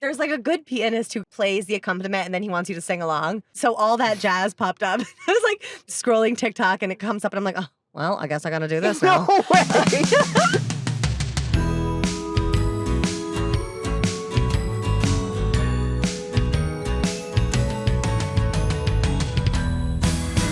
There's like a good pianist who plays the accompaniment and then he wants you to sing along. So all that jazz popped up. I was like scrolling TikTok and it comes up and I'm like, oh, well, I guess I gotta do this now. No way!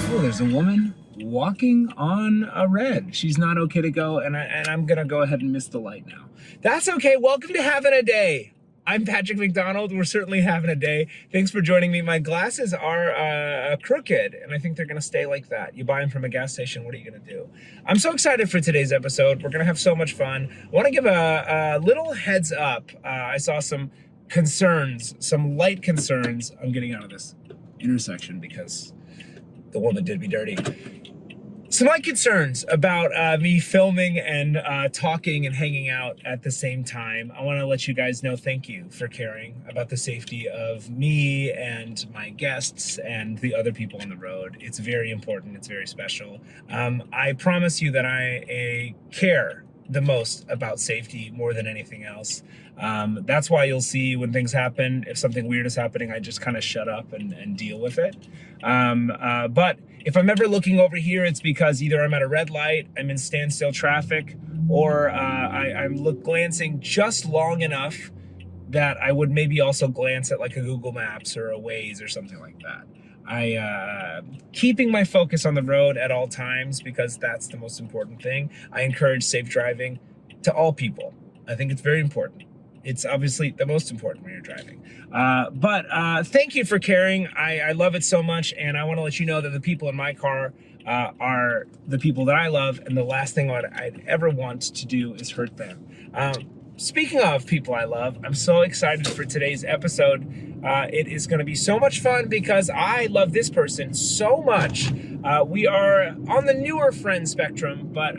Oh, there's a woman walking on a red. She's not okay to go, and I'm gonna go ahead and miss the light now. That's okay. Welcome to Having a Day. I'm Patrick McDonald. We're certainly having a day. Thanks for joining me. My glasses are crooked, and I think they're gonna stay like that. You buy them from a gas station, what are you gonna do? I'm so excited for today's episode. We're gonna have so much fun. I wanna give a little heads up. I saw some concerns, some light concerns. I'm getting out of this intersection because the woman did me dirty. Some light concerns about me filming and talking and hanging out at the same time. I want to let you guys know thank you for caring about the safety of me and my guests and the other people on the road. It's very important. It's very special. I promise you that I care the most about safety more than anything else. That's why you'll see when things happen, if something weird is happening, I just kind of shut up and deal with it. But if I'm ever looking over here, it's because either I'm at a red light, I'm in standstill traffic, or I'm glancing just long enough that I would maybe also glance at like a Google Maps or a Waze or something like that. Keeping my focus on the road at all times because that's the most important thing. I encourage safe driving to all people. I think it's very important. It's obviously the most important when you're driving. But thank you for caring. I love it so much, and I want to let you know that the people in my car are the people that I love, and the last thing I'd ever want to do is hurt them. Speaking of people I love, I'm so excited for today's episode. It is going to be so much fun because I love this person so much. We are on the newer friend spectrum, but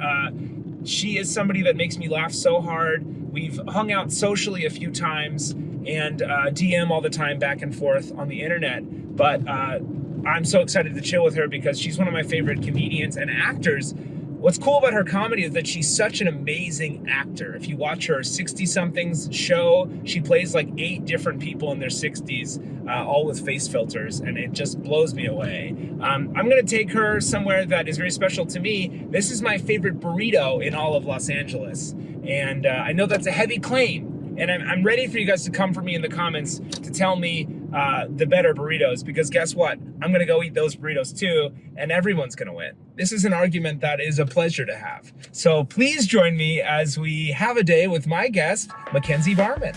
she is somebody that makes me laugh so hard. We've hung out socially a few times and DM all the time back and forth on the internet. But I'm so excited to chill with her because she's one of my favorite comedians and actors. What's cool about her comedy is that she's such an amazing actor. If you watch her Sixtysomethings show, she plays like 8 different people in their 60s, all with face filters, and it just blows me away. I'm gonna take her somewhere that is very special to me. This is my favorite burrito in all of Los Angeles. And I know that's a heavy claim, and I'm ready for you guys to come for me in the comments to tell me the better burritos, because guess what? I'm gonna go eat those burritos too, and everyone's gonna win. This is an argument that is a pleasure to have. So please join me as we have a day with my guest, Mackenzie Barmen.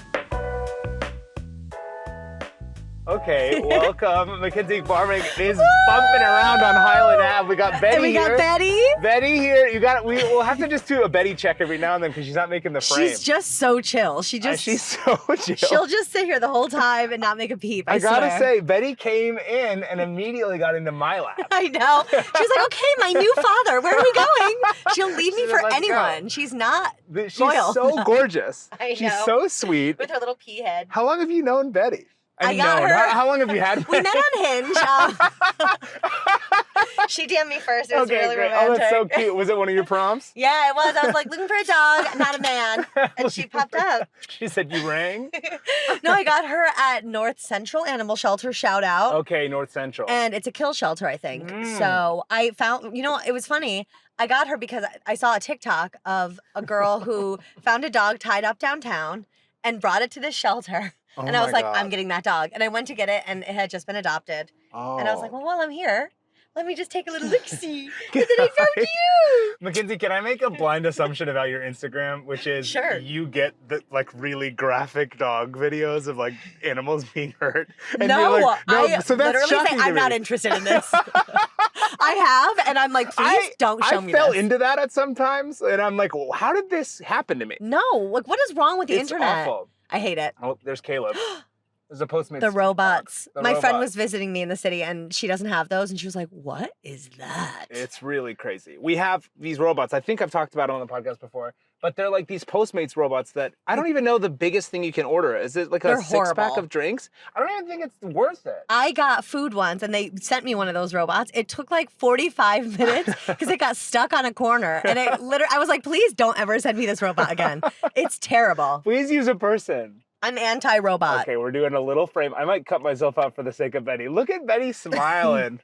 Okay, welcome. Mackenzie Barmen is bumping around on Highland Ave. We got Betty And we got here. Betty. Betty here. We'll have to just do a Betty check every now and then because she's not making the frame. She's just so chill. She's so chill. She'll just sit here the whole time and not make a peep. I gotta swear. say, Betty came in and immediately got into my lap. I know. She's like, okay, my new father, where are we going? She'll leave me She's for like, anyone. go. She's not She's loyal. so gorgeous. I She's know. so sweet. With her little pea head. How long have you known Betty? I got her. How long have you had We met on Hinge. She DM'd me first. It was really great. romantic. Oh, that's so cute. Was it one of your prompts? Yeah, it was. I was like, looking for a dog, not a man. And she popped up. She said you rang? No, I got her at North Central Animal Shelter, shout out. Okay, North Central. And it's a kill shelter, I think. So I found, it was funny. I got her because I saw a TikTok of a girl who found a dog tied up downtown and brought it to this shelter. Oh and I was like, God. I'm getting that dog. And I went to get it, and it had just been adopted. Oh. And I was like, well, while I'm here, let me just take a little look-see. And then I found you. Mackenzie, can I make a blind assumption about your Instagram, which is Sure. you get the really graphic dog videos of like animals being hurt? And No, you're like, I so that's literally say, shocking to I'm me. not interested in this. I have, and I'm like, please don't show me this. I fell into that at sometimes, and I'm like, well, how did this happen to me? No, like, what is wrong with the It's internet? awful. I hate it. Oh, there's Caleb. There's a Postmates. The robots. The My friend robot. was visiting me in the city, and she doesn't have those, and she was like, what is that? It's really crazy. We have these robots. I think I've talked about it on the podcast before, but they're like these Postmates robots that I don't even know the biggest thing you can order. Is it like a They're 6-pack horrible. of drinks? I don't even think it's worth it. I got food once, and they sent me one of those robots. It took like 45 minutes because it got stuck on a corner. And it literally, I was like, please don't ever send me this robot again. It's terrible. Please use a person. I'm anti-robot. Okay, we're doing a little frame. I might cut myself out for the sake of Betty. Look at Betty smiling.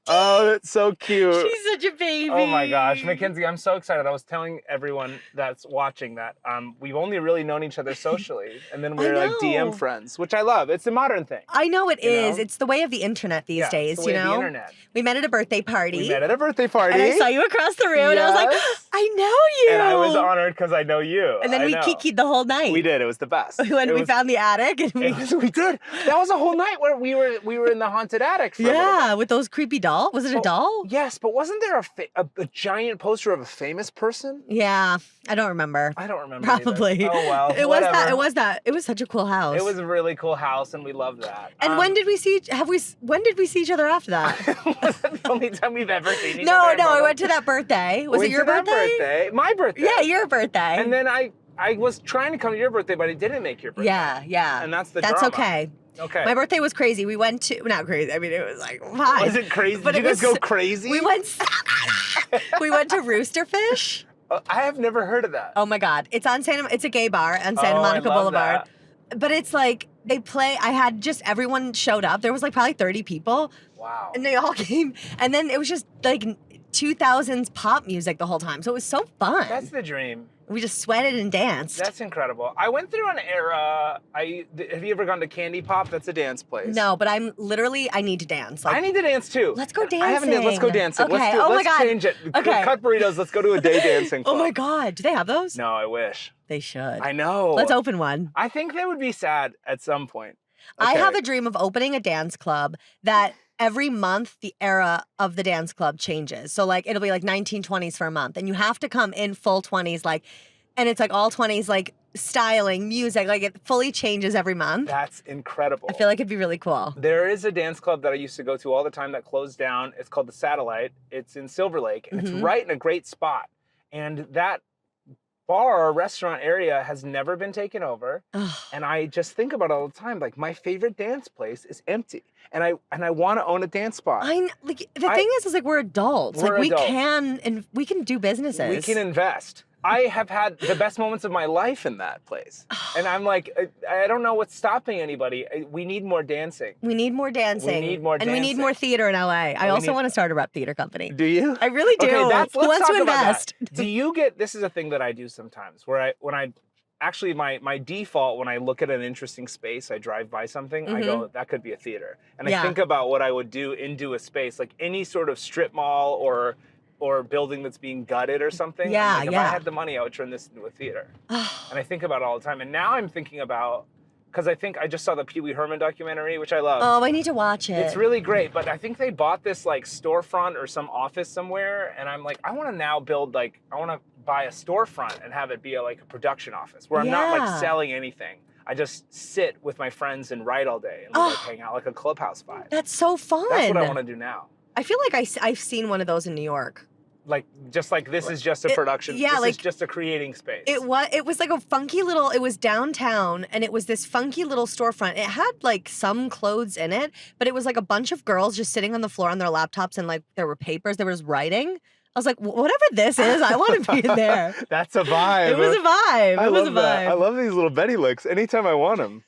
Oh, that's so cute. She's such a baby. Oh my gosh, Mackenzie, I'm so excited. I was telling everyone that's watching that we've only really known each other socially, and then we're like DM friends, which I love. It's a modern thing. I know it is. Know? It's the way of the internet these days, it's the way you know? of the internet. We met at a birthday party. And I saw you across the room, and I was like, I know you. And I was honored because I know you. And then we kikied the whole night. We did. It was the best. We found the attic. And we did. That was a whole night where we were in the haunted attic for a little bit. With those creepy dolls. Was it a doll? Yes, but wasn't there a giant poster of a famous person? Yeah, I don't remember. I don't remember. Probably. Either. Oh well. It was that. It was that. It was such a cool house. It was a really cool house, and we loved that. And when did we see? When did we see each other after that? Was that the only time we've ever seen each no, other? No, I went to that birthday. Was it your birthday? My birthday. Yeah, your birthday. And then I was trying to come to your birthday, but I didn't make your birthday. Yeah. And that's drama. Okay. Okay. My birthday was crazy. We went to, not crazy, I mean, it was like fine. Was it crazy? But Did you guys go crazy? We went to Roosterfish. I have never heard of that. Oh my God. It's a gay bar on Santa Monica Boulevard. That. But it's like, everyone showed up. There was like probably 30 people. Wow. And they all came. And then it was just like 2000s pop music the whole time. So it was so fun. That's the dream. We just sweated and danced. That's incredible. I went through an era. Have you ever gone to Candy Pop? That's a dance place. No, but I need to dance. I need to dance too. Let's go dancing. I haven't. Let's go dancing. Okay. Let's change it. Okay. Cut burritos. Let's go to a day dancing club. Oh my God. Do they have those? No, I wish. They should. I know. Let's open one. I think they would be sad at some point. Okay. I have a dream of opening a dance club that every month the era of the dance club changes. So like it'll be like 1920s for a month, and you have to come in full 20s, like, and it's like all 20s, like styling, music, like it fully changes every month. That's incredible. I feel like it'd be really cool. There is a dance club that I used to go to all the time that closed down. It's called the Satellite. It's in Silver Lake, and it's right in a great spot. And that bar or restaurant area has never been taken over. And I just think about it all the time. Like, my favorite dance place is empty. And I want to own a dance spot. The thing is like we're adults. We can do businesses. We can invest. I have had the best moments of my life in that place. And I'm like, I don't know what's stopping anybody. We need more dancing. We need more dancing. We need more dancing. And we need more theater in LA. I also want to start a rep theater company. Do you? I really do. Okay, let's Who wants talk to invest? About that. Do you get, this is a thing that I do sometimes, where actually my default when I look at an interesting space, I drive by something, I go, that could be a theater. And I think about what I would do into a space, like any sort of strip mall or building that's being gutted or something. Yeah, like, if I had the money, I would turn this into a theater. And I think about it all the time. And now I'm thinking about, because I just saw the Pee Wee Herman documentary, which I love. Oh, I need to watch it. It's really great, but I think they bought this like storefront or some office somewhere, and I'm like, I want to now build I want to buy a storefront and have it be a production office where I'm not like selling anything. I just sit with my friends and write all day and like hang out, like a clubhouse vibe. That's so fun. That's what I want to do now. I feel like I've seen one of those in New York. This is just a production. This is just a creating space. It was like a funky little, it was downtown, and it was this funky little storefront. It had like some clothes in it, but it was like a bunch of girls just sitting on the floor on their laptops, and like there were papers, they were just writing. I was like, whatever this is, I want to be in there. That's a vibe. It was a vibe. I love these little Betty licks anytime I want them.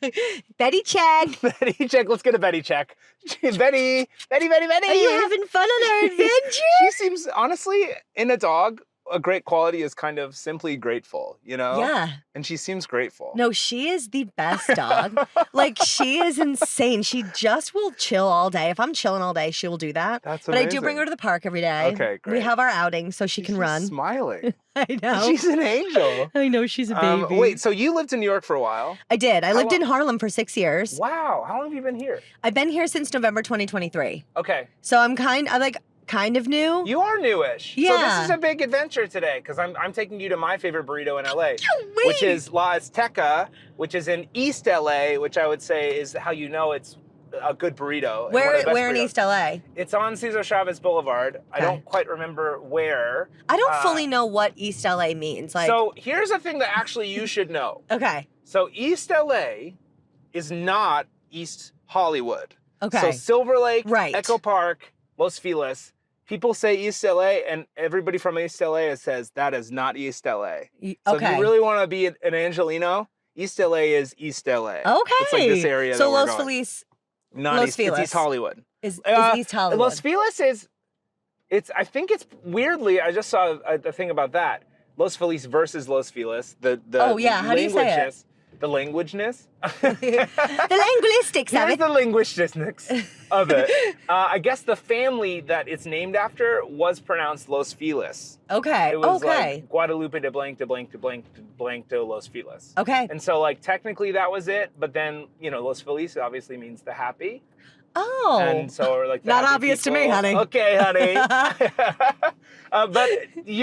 Betty check. Betty check. Let's get a Betty check. Betty. Are you having fun on our adventure? She seems, honestly, in a dog, a great quality is kind of simply grateful, you know? Yeah. And she seems grateful. No, she is the best dog. Like, she is insane. She just will chill all day. If I'm chilling all day, she will do that. That's amazing. But I do amazing. bring her to the park every day. Okay, great. We have our outing so she can run. Smiling. I know. She's an angel. I know, she's a baby. Wait, so you lived in New York for a while? I did. I lived in Harlem for 6 years. Wow. How long have you been here? I've been here since November 2023. Okay. So I'm kind of new. You are newish. Yeah. So this is a big adventure today because I'm taking you to my favorite burrito in LA, Wait. which is La Azteca, which is in East LA, which I would say is how you know it's a good burrito. Where in East LA? It's on Cesar Chavez Boulevard. Okay. I don't quite remember where. I don't fully know what East LA means. So here's a thing that actually you should know. Okay. So East LA is not East Hollywood. Okay. So Silver Lake, right. Echo Park, Los Feliz. People say East LA, and everybody from East LA says that is not East LA. So if you really want to be an Angelino, East LA is East LA. Okay. It's like this area so that we're Los going. Feliz Not Los East, it's Feliz. East Hollywood. is East Hollywood. Los Feliz is, I think it's weirdly, I just saw a thing about that. Los Feliz versus Los Feliz. Oh, yeah, how do you say it? The languageness. The linguistics of Here's it. the linguistics of it. I guess the family that it's named after was pronounced Los Feliz. Okay. It was okay. like Guadalupe de blank de blank de blank de blank de Los Feliz. Okay. And so like technically that was it, but then, you know, Los Feliz obviously means the happy. Oh. And so we're like the Not happy obvious to people. me, honey. Okay, honey.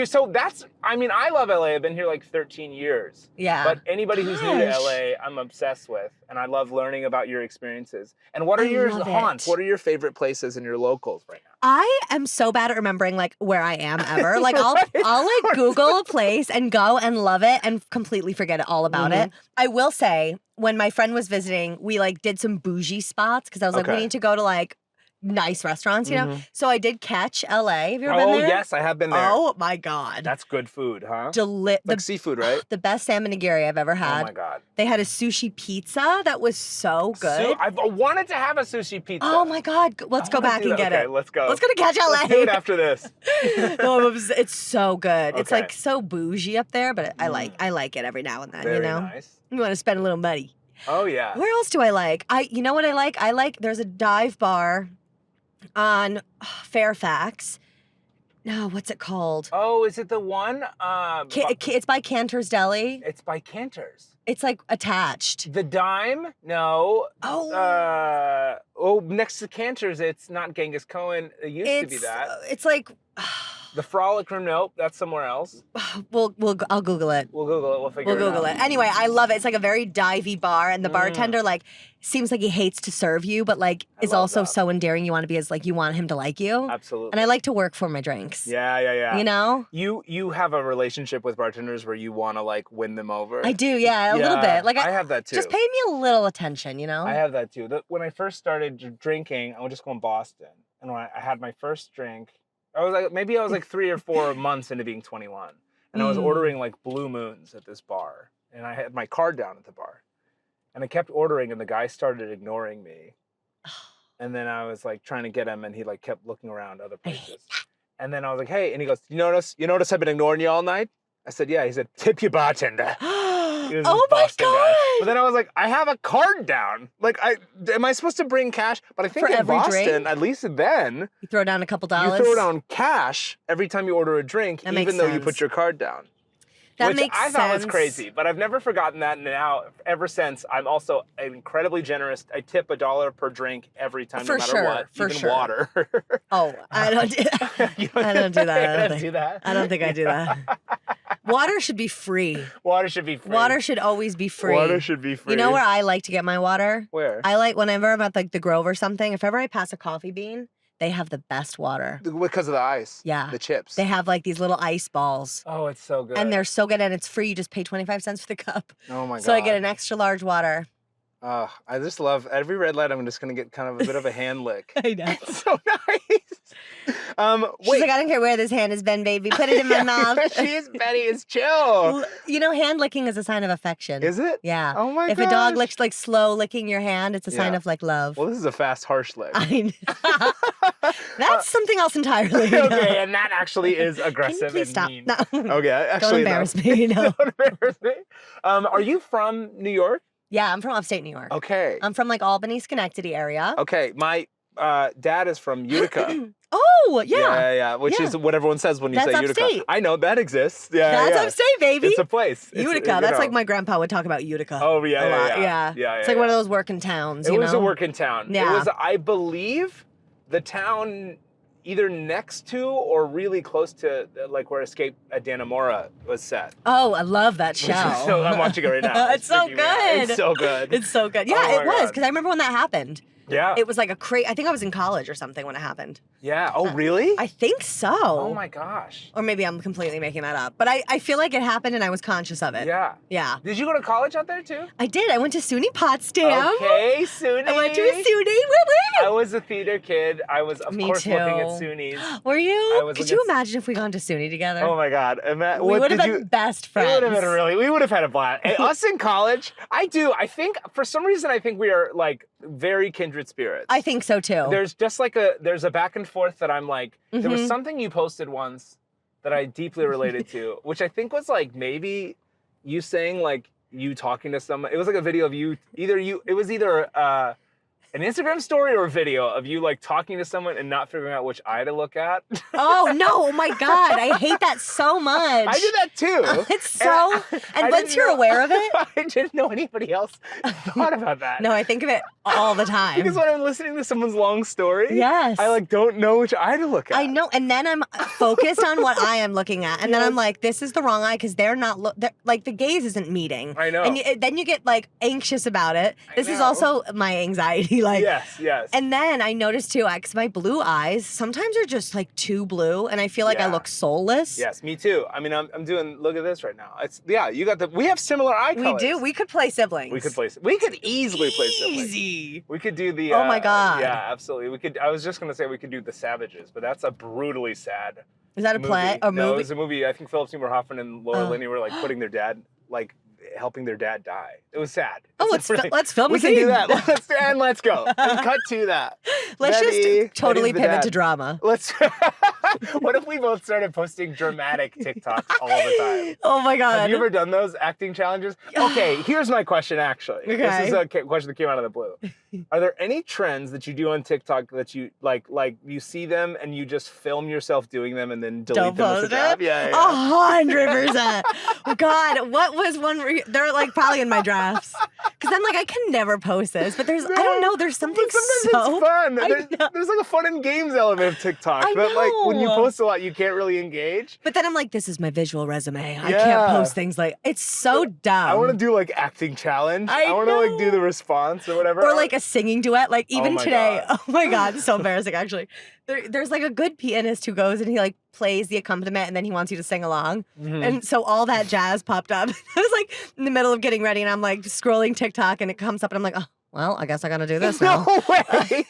So that's, I mean, I love LA. I've been here like 13 years. Yeah. But anybody who's new to Gosh. LA, I'm obsessed with. And I love learning about your experiences. And what are your love haunts? it. What are your favorite places and your locals right now? I am so bad at remembering like where I am ever. Like I'll Right. like Google a place and go and love it and completely forget all about it. I will say when my friend was visiting, we like did some bougie spots because I was like, we Okay. need to go to like nice restaurants, you know? So I did catch LA. Have you ever been Oh, there? yes, I have been there. Oh my God. That's good food, huh? The Seafood, right? the best salmon nigiri I've ever had. Oh my God. They had a sushi pizza that was so good. I've wanted to have a sushi pizza. Oh my God. Let's go back and get okay, it. let's go. Let's go to Catch LA. Let's do it after this. No, it's so good. It's Okay. like so bougie up there, but I like it every now and then, Very you know? nice. You want to spend a little money. Oh, yeah. Where else do I like? You know what I like? I like there's a dive bar on Fairfax. No, what's it called? Oh, is it the one? It's by Cantor's Deli. It's by Cantor's. It's like attached. The Dime? No. Oh. Next to Cantor's, it's not Genghis Cohen. It used to be that. It's like The Frolic Room, nope, that's somewhere else. I'll Google it. We'll Google it. We'll figure We'll it out. Google it. Anyway, I love it. It's like a very divey bar, and the bartender like seems like he hates to serve you, but like is love also that. so endearing. You want to be as like you want him to like you. Absolutely. And I like to work for my drinks. Yeah. You know? You have a relationship with bartenders where you want to like win them over. I do, yeah, a little bit. Like I have that too. just pay me a little attention, you know? I have that too. When I first started drinking, I would just go in Boston, and when I had my first drink, I was like 3 or 4 months into being 21, and I was ordering like Blue Moons at this bar, and I had my card down at the bar, and I kept ordering, and the guy started ignoring me, and then I was like trying to get him, and he like kept looking around other places, and then I was like, hey, and he goes, you notice I've been ignoring you all night? I said, yeah. He said, tip your bartender. He was this Oh my Boston God. guy. But then I was like, I have a card down. Like, am I supposed to bring cash? But I think For in every Boston, drink? at least then, You throw down a couple you dollars. throw down cash every time you order a drink, That even makes though you sense. put your card down. That Which makes I thought was sense. crazy, but I've never forgotten that. And now, ever since, I'm also incredibly generous. I tip $1 per drink every time, For no matter sure, what, for even sure. water. Oh, I don't do I don't do that. I don't think. do that. I don't think I do that. Water should be free. Water should be free. Water should always be free. Water should be free. You know where I like to get my water? Where? I like whenever I'm at like the Grove or something, if ever I pass a coffee bean, they have the best water. Because of the ice. Yeah. The chips. They have like these little ice balls. Oh, it's so good. And they're so good and it's free. You just pay 25 cents for the cup. Oh my God. So I get an extra large water. I just love every red light. I'm just gonna get kind of a bit of a hand lick. I know. It's so nice. She's like, I don't care where this hand has been, baby. Put it in my mouth. She is Betty. It's chill. You know, hand licking is a sign of affection. Is it? Yeah. Oh my If gosh. a dog licks like slow licking your hand, it's a sign Yeah. of like love. Well, this is a fast, harsh lick. That's something else entirely. you know? Okay, and that actually is aggressive Can you please and stop? mean. No. Okay, actually, Don't embarrass me. No. Don't embarrass me. Are you from New York? Yeah, I'm from upstate New York. Okay. I'm from like Albany, Schenectady area. Okay, my dad is from Utica. Oh, yeah. Yeah, which Yeah. is what everyone says when you That's say Utica. upstate. I know that exists. Yeah, That's yeah. upstate, baby. It's a place. It's, Utica. you That's know. like my grandpa would talk about Utica. Oh, yeah, a yeah, lot. yeah. Yeah, It's yeah, like one of yeah. those working towns. It you was know? a working town. Yeah. It was, I believe, the town either next to or really close to like where Escape at Dannemora was set. Oh, I love that show. So I'm watching it right now. It's so freaking me out. good. It's so good. It's so good. Yeah, Oh my it was God. because I remember when that happened. Yeah. It was like I think I was in college or something when it happened. Yeah. Oh, really? I think so. Oh my gosh. Or maybe I'm completely making that up. But I feel like it happened and I was conscious of it. Yeah. Yeah. Did you go to college out there too? I did. I went to SUNY Potsdam. Okay, SUNY. I went to a SUNY. Woo woo. I was a theater kid. I was, of Me course, too. looking at SUNYs. Were I you? was Could looking you at- imagine if we gone to SUNY together? Oh my God. We would have been best friends. We would have had a blast. And us in college, I think, for some reason, I think we are like very kindred spirits. I think so too. There's just like there's a back and forth that I'm like, there was something you posted once that I deeply related to, which I think was like maybe you saying like you talking to someone. It was like a video of you, it was either an Instagram story or a video of you like talking to someone and not figuring out which eye to look at. Oh no, oh my God. I hate that so much. I did that too. It's so, and once you're aware of it. I didn't know anybody else thought about that. No, I think of it all the time. Because when I'm listening to someone's long story, yes. I like don't know which eye to look at. I know, and then I'm focused on what eye I'm looking at, and then I'm like, this is the wrong eye because they're not, like the gaze isn't meeting. I know. And then you get like anxious about it. This is know. also my anxiety. Like, yes. And then I noticed too, because my blue eyes sometimes are just like too blue, and I feel like I look soulless. Yes, me too. I mean, I'm doing. Look at this right now. You got we have similar eye colors. We do. We could play siblings. We could easily play siblings. Easy. We could do the. Oh my God. Yeah, absolutely. We could. I was just gonna say we could do the Savages, but that's a brutally sad. Is that a movie. play? A No, movie? it was a movie. I think Philip Seymour Hoffman and Laura Linney were like putting their dad, like helping their dad die. It was sad. Oh, let's film We a can do scene. that. Let's go. And cut to that. Let's Betty, just totally Betty's the pivot dad. to drama. Let's. What if we both started posting dramatic TikToks all the time? Oh my God. Have you ever done those acting challenges? Okay, here's my question actually. Okay. This is a question that came out of the blue. Are there any trends that you do on TikTok that you like you see them and you just film yourself doing them and then delete Don't them as a post draft? it? Yeah. 100%. God, what was one? They're like probably in my drafts. Because I'm like, I can never post this. But I don't know, there's something Sometimes it's fun. I know. There's like a fun and games element of TikTok. I But like when you know. post a lot, you can't really engage. But then I'm like, this is my visual resume. I Yeah. can't post things like, it's so dumb. I want to do like acting challenge. I want to like do know. the response or whatever. Or like a singing duet. Like even my today, God. oh my God, it's so embarrassing actually. There's like a good pianist who goes and he like plays the accompaniment and then he wants you to sing along. Mhm. And so all that jazz popped up. I was like in the middle of getting ready and I'm like scrolling TikTok and it comes up and I'm like, oh, well, I guess I gotta do this now. No way.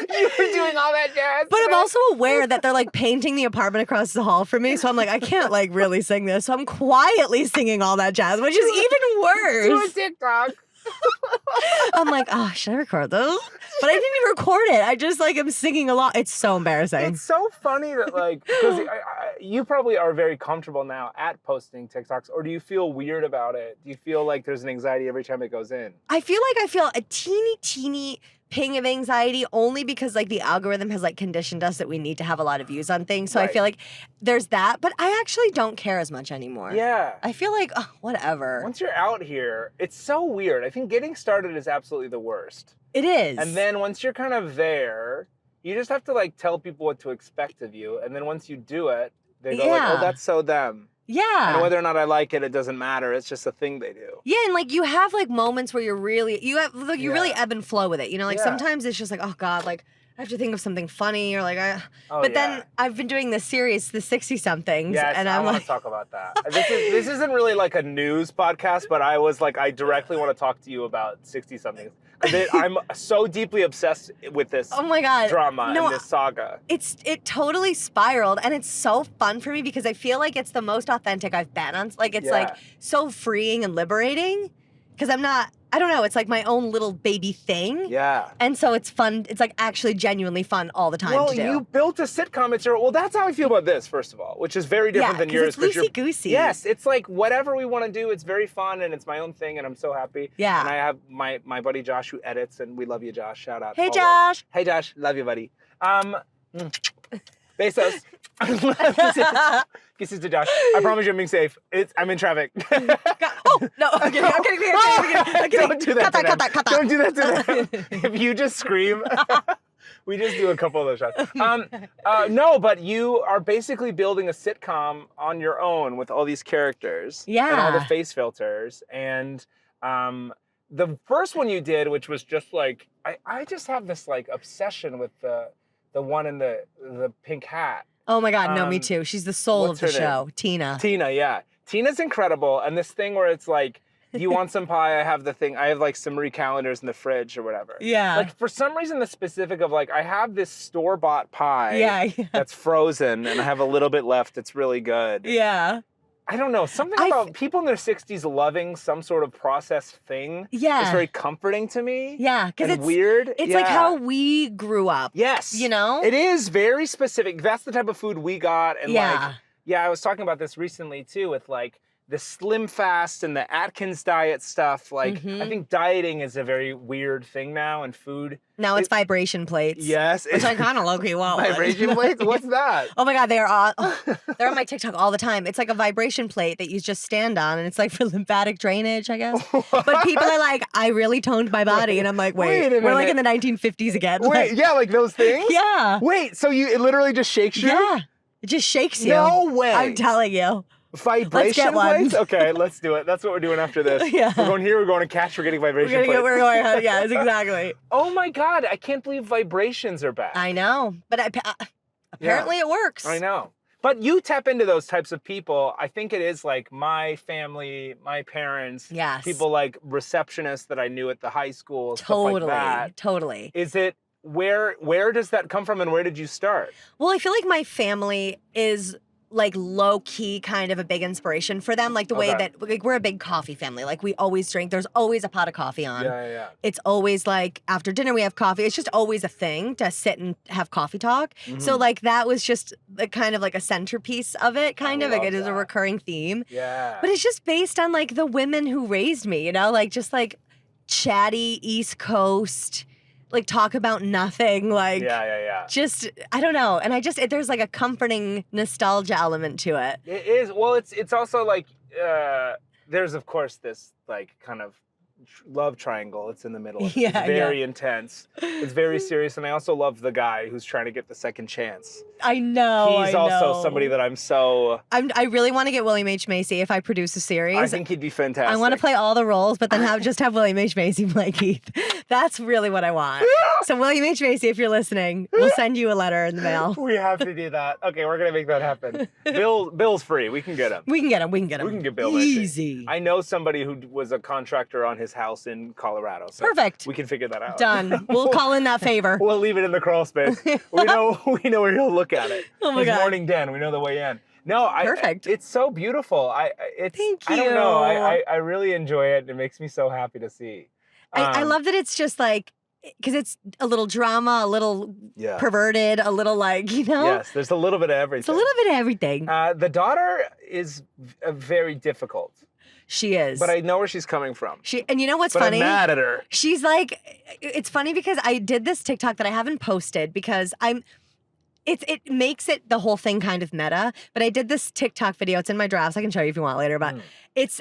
You were doing all that jazz. But I'm stuff? also aware that they're like painting the apartment across the hall for me. So I'm like, I can't like really sing this. So I'm quietly singing all that jazz, which is even Do a worse. TikTok. I'm like, oh, should I record those? But I didn't even record it. I just like am singing a lot. It's so embarrassing. It's so funny that like, because you probably are very comfortable now at posting TikToks, or do you feel weird about it? Do you feel like there's an anxiety every time it goes in? I feel a teeny ping of anxiety only because like the algorithm has like conditioned us that we need to have a lot of views on things. So I Right. feel like there's that, but I actually don't care as much anymore. Yeah. I feel like, oh, whatever. Once you're out here, it's so weird. I think getting started is absolutely the worst. It is. And then once you're kind of there, you just have to like tell people what to expect of you. And then once you do it, they go like, Yeah. oh, that's so them. yeah. And whether or not I like it, it doesn't matter. It's just a thing they do. Yeah, and like you have like moments where you really Yeah. ebb and flow with it. You know, like Yeah. sometimes it's just like, oh God, like I have to think of something funny or like Oh, but yeah. then I've been doing this series, the 60-somethings, Yes, and I I'm want like to talk about that. This isn't really like a news podcast, but I directly want to talk to you about 60-somethings. Because I'm so deeply obsessed with this oh my God. drama No, and this saga. It totally spiraled and it's so fun for me because I feel like it's the most authentic I've been on. Like it's like so freeing and liberating because I don't know, it's like my own little baby thing. Yeah. And so it's fun. It's like actually genuinely fun all the time Well, to do. you built a sitcom. Well, that's how I feel about this, first of all, which is very different than 'cause yours. it's 'cause you're- loosey-goosey. Yes, it's like whatever we want to do, it's very fun and it's my own thing and I'm so happy. Yeah. And I have my buddy Josh who edits and we love you, Josh. Shout out. Hey, always. Josh. Hey, Josh. Love you, buddy. Besos. Kisses to Josh. I promise you I'm being safe. I'm in traffic. Oh, no, I'm kidding. I'm kidding. Don't do that. Cut that. Don't do that to them. If you just scream, we just do a couple of those shots. No, but you are basically building a sitcom on your own with all these characters. Yeah. And all the face filters. And the first one you did, which was just like, I just have this like obsession with the one in the pink hat. Oh my God, no, me too. She's the soul of what's the her name? show, Tina. Tina, yeah. Tina's incredible. And this thing where it's like, do you want some pie? I have the thing. I have like some Marie calendars in the fridge or whatever. Yeah. Like for some reason, the specific of like, I have this store-bought pie Yeah. that's frozen and I have a little bit left. It's really good. Yeah. I don't know. Something about people in their 60s loving some sort of processed thing is very comforting to me. Yeah. Because it's weird. It's like how we grew up. Yes. You know? It is very specific. That's the type of food we got. And like, I was talking about this recently too with like the Slim Fast and the Atkins diet stuff. Like, I think dieting is a very weird thing now in food. Now it's vibration plates. Yes. Which I kind of low-key want. Vibration plates? What's that? Oh my God, they're on my TikTok all the time. It's like a vibration plate that you just stand on, and it's like for lymphatic drainage, I guess. But people are like, I really toned my body. And I'm like, wait we're like in the 1950s again. Wait, like those things? Yeah. Wait, so it literally just shakes you? Yeah. It just shakes you. No way. I'm telling you. Vibration plates? Okay, let's do it. That's what we're doing after this. Yeah. We're going here, we're going to Cash, we're getting vibration plates. We're going, yes, exactly. Oh my God, I can't believe vibrations are back. I know, but apparently it works. I know. But you tap into those types of people. I think it is like my family, my parents, people like receptionists that I knew at the high school, stuff like that. Totally. Is it, where does that come from and where did you start? Well, I feel like my family is like low key kind of a big inspiration for them. Like the way that like we're a big coffee family. Like we always drink. There's always a pot of coffee on. Yeah. It's always like after dinner we have coffee. It's just always a thing to sit and have coffee talk. So like that was just a kind of like a centerpiece of it. Kind of like it is a recurring theme. Yeah. But it's just based on like the women who raised me, you know, like just like chatty East Coast, like talk about nothing, like just I don't know, and there's like a comforting nostalgia element to it. It is. Well, it's also like there's of course this like kind of love triangle. It's in the middle. It's very intense. It's very serious, and I also love the guy who's trying to get the second chance. I know. He's also somebody that I really want to get William H. Macy if I produce a series. I think he'd be fantastic. I want to play all the roles, but then have William H. Macy play Keith. That's really what I want. So William H. Macy, if you're listening, we'll send you a letter in the mail. We have to do that. Okay, we're gonna make that happen. Bill's free. We can get him. We can get him. We can get Bill easy. Macy. I know somebody who was a contractor on his house in Colorado. So perfect. We can figure that out. Done. We'll call in that favor. We'll leave it in the crawl space. We know where he'll look at it. Oh my God. Morning den. We know the way in. No, perfect. It's so beautiful. Thank you. I don't know. I really enjoy it. It makes me so happy to see. I love that it's just like, because it's a little drama, a little perverted, a little like, you know? Yes, there's a little bit of everything. It's a little bit of everything. The daughter is very difficult. She is. But I know where she's coming from. And you know what's funny? I'm mad at her. She's like, it's funny because I did this TikTok that I haven't posted because it makes it the whole thing kind of meta, but I did this TikTok video. It's in my drafts. I can show you if you want later, but it's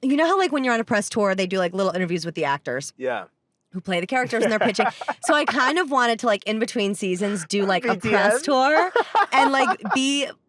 you know how like when you're on a press tour, they do like little interviews with the actors. Yeah. Who play the characters and they're pitching. So I kind of wanted to like in between seasons do like a press tour and like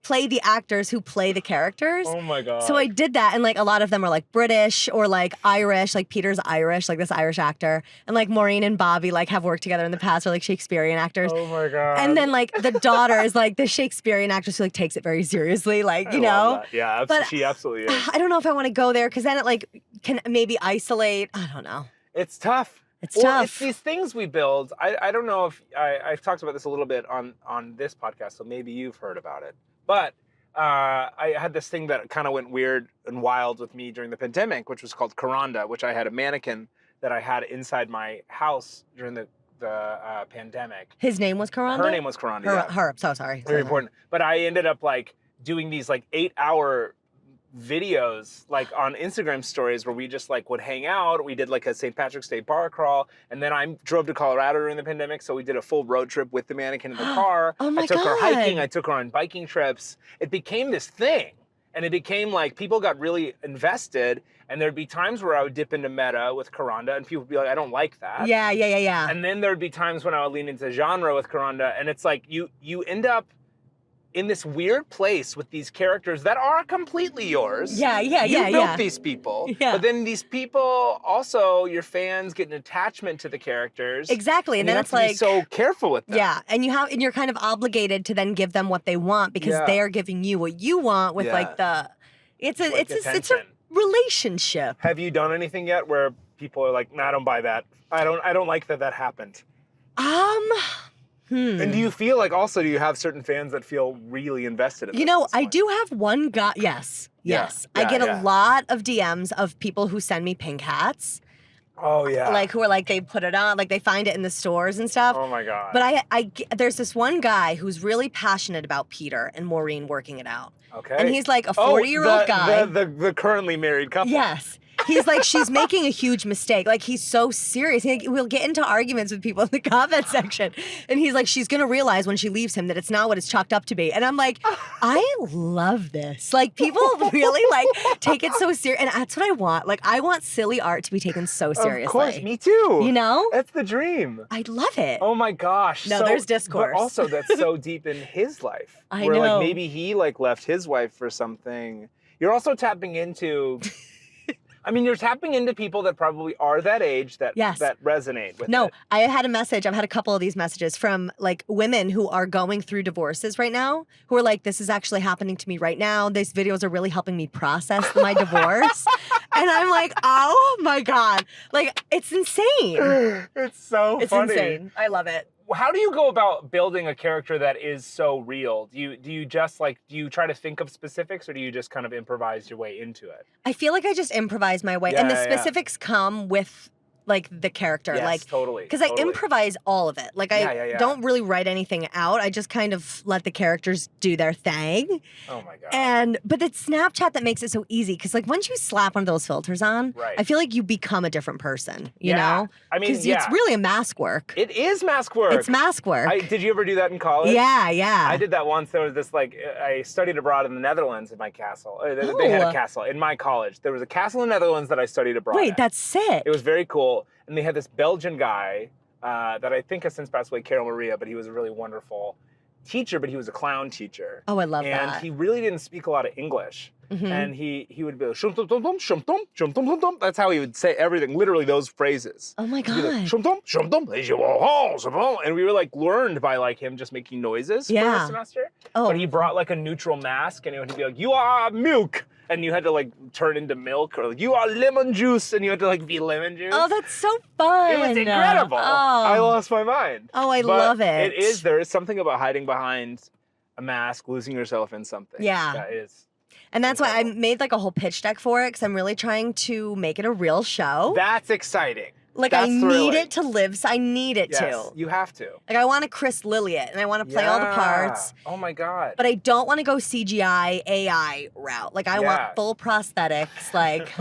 play the actors who play the characters. Oh my God. So I did that, and like a lot of them are like British or like Irish, like Peter's Irish, like this Irish actor. And like Maureen and Bobby like have worked together in the past, or like Shakespearean actors. Oh my God. And then like the daughter is like the Shakespearean actress who like takes it very seriously, like, you know. Yeah, but she absolutely is. I don't know if I want to go there because then it like can maybe isolate. I don't know. It's tough. It's tough. It's these things we build. I don't know if I've talked about this a little bit on this podcast, so maybe you've heard about it. But I had this thing that kind of went weird and wild with me during the pandemic, which was called Coranda, which I had a mannequin that I had inside my house during the pandemic. His name was Coranda? Her name was Coranda. Her, I'm so sorry. Very important. But I ended up like doing these like 8-hour videos like on Instagram stories where we just like would hang out. We did like a St. Patrick's Day bar crawl, and then I drove to Colorado during the pandemic, so we did a full road trip with the mannequin in the car. Oh my I took God. her hiking, I took her on biking trips. It became this thing, and it became like people got really invested, and there'd be times where I would dip into meta with Coranda and people would be like, I don't like that. Yeah. And then there'd be times when I would lean into genre with Coranda, and it's like you end up in this weird place with these characters that are completely yours. You built these people. Yeah. But then these people also, your fans get an attachment to the characters. Exactly. And then you it's have to like be so careful with them. Yeah. And you're kind of obligated to then give them what they want because they're giving you what you want with like the relationship. Have you done anything yet where people are like, nah, I don't buy that. I don't like that happened. And do you feel like also, do you have certain fans that feel really invested in this? You know, I do have one guy. Yes. I get a lot of DMs of people who send me pink hats. Oh, yeah. Like, who are like, they put it on, like they find it in the stores and stuff. Oh, my God. But there's this one guy who's really passionate about Peter and Maureen working it out. Okay. And he's like a 40-year-old guy. The currently married couple. Yes. He's like, she's making a huge mistake. Like, he's so serious. We'll get into arguments with people in the comment section. And he's like, she's going to realize when she leaves him that it's not what it's chalked up to be. And I'm like, I love this. Like, people really, like, take it so serious. And that's what I want. Like, I want silly art to be taken so seriously. Of course, me too. You know? That's the dream. I love it. Oh, my gosh. No, there's discourse. But also, that's so deep in his life. I where, know. Like, maybe he, like, left his wife for something. You're also tapping into... I mean, you're tapping into people that probably are that age that resonate with it. I had a message. I've had a couple of these messages from like women who are going through divorces right now, who are like, this is actually happening to me right now. These videos are really helping me process my divorce. And I'm like, oh my God. Like, it's insane. It's so funny. It's insane. I love it. How do you go about building a character that is so real? Do you just like, do you try to think of specifics or do you just kind of improvise your way into it? I feel like I just improvise my way. And the specifics come with like the character. Yes, like totally. Because I improvise all of it. Like I don't really write anything out. I just kind of let the characters do their thing. Oh my God. But it's Snapchat that makes it so easy. Because like once you slap one of those filters on, I feel like you become a different person. You know? I mean, because it's really a mask work. It is mask work. It's mask work. Did you ever do that in college? Yeah. I did that once. There was this like, I studied abroad in the Netherlands in my castle. They had a castle in my college. There was a castle in the Netherlands that I studied abroad. Wait, that's sick. It was very cool. And they had this Belgian guy that I think has since passed away, Carol Maria, but he was a really wonderful teacher, but he was a clown teacher. Oh, I love that. And he really didn't speak a lot of English. Mm-hmm. And he would be like, shum tum tum tum, shum tum, shum tum tum tum. That's how he would say everything, literally those phrases. Oh my God. Like, shum tum, shum tum, and we were like learned by like him just making noises for the semester. Oh. But he brought like a neutral mask and he would be like, you are milk. And you had to like turn into milk, or like, you are lemon juice, and you had to like be lemon juice. Oh, that's so fun. It was incredible. I lost my mind. Oh, I love it. There is something about hiding behind a mask, losing yourself in something. Yeah. That is. And that's why I made like a whole pitch deck for it, because I'm really trying to make it a real show. That's exciting. Like, I need it to live, so I need it to. Yes, you have to. Like, I want to Chris Lily it, and I want to play all the parts. Oh, my God. But I don't want to go CGI, AI route. Like, I want full prosthetics. Like,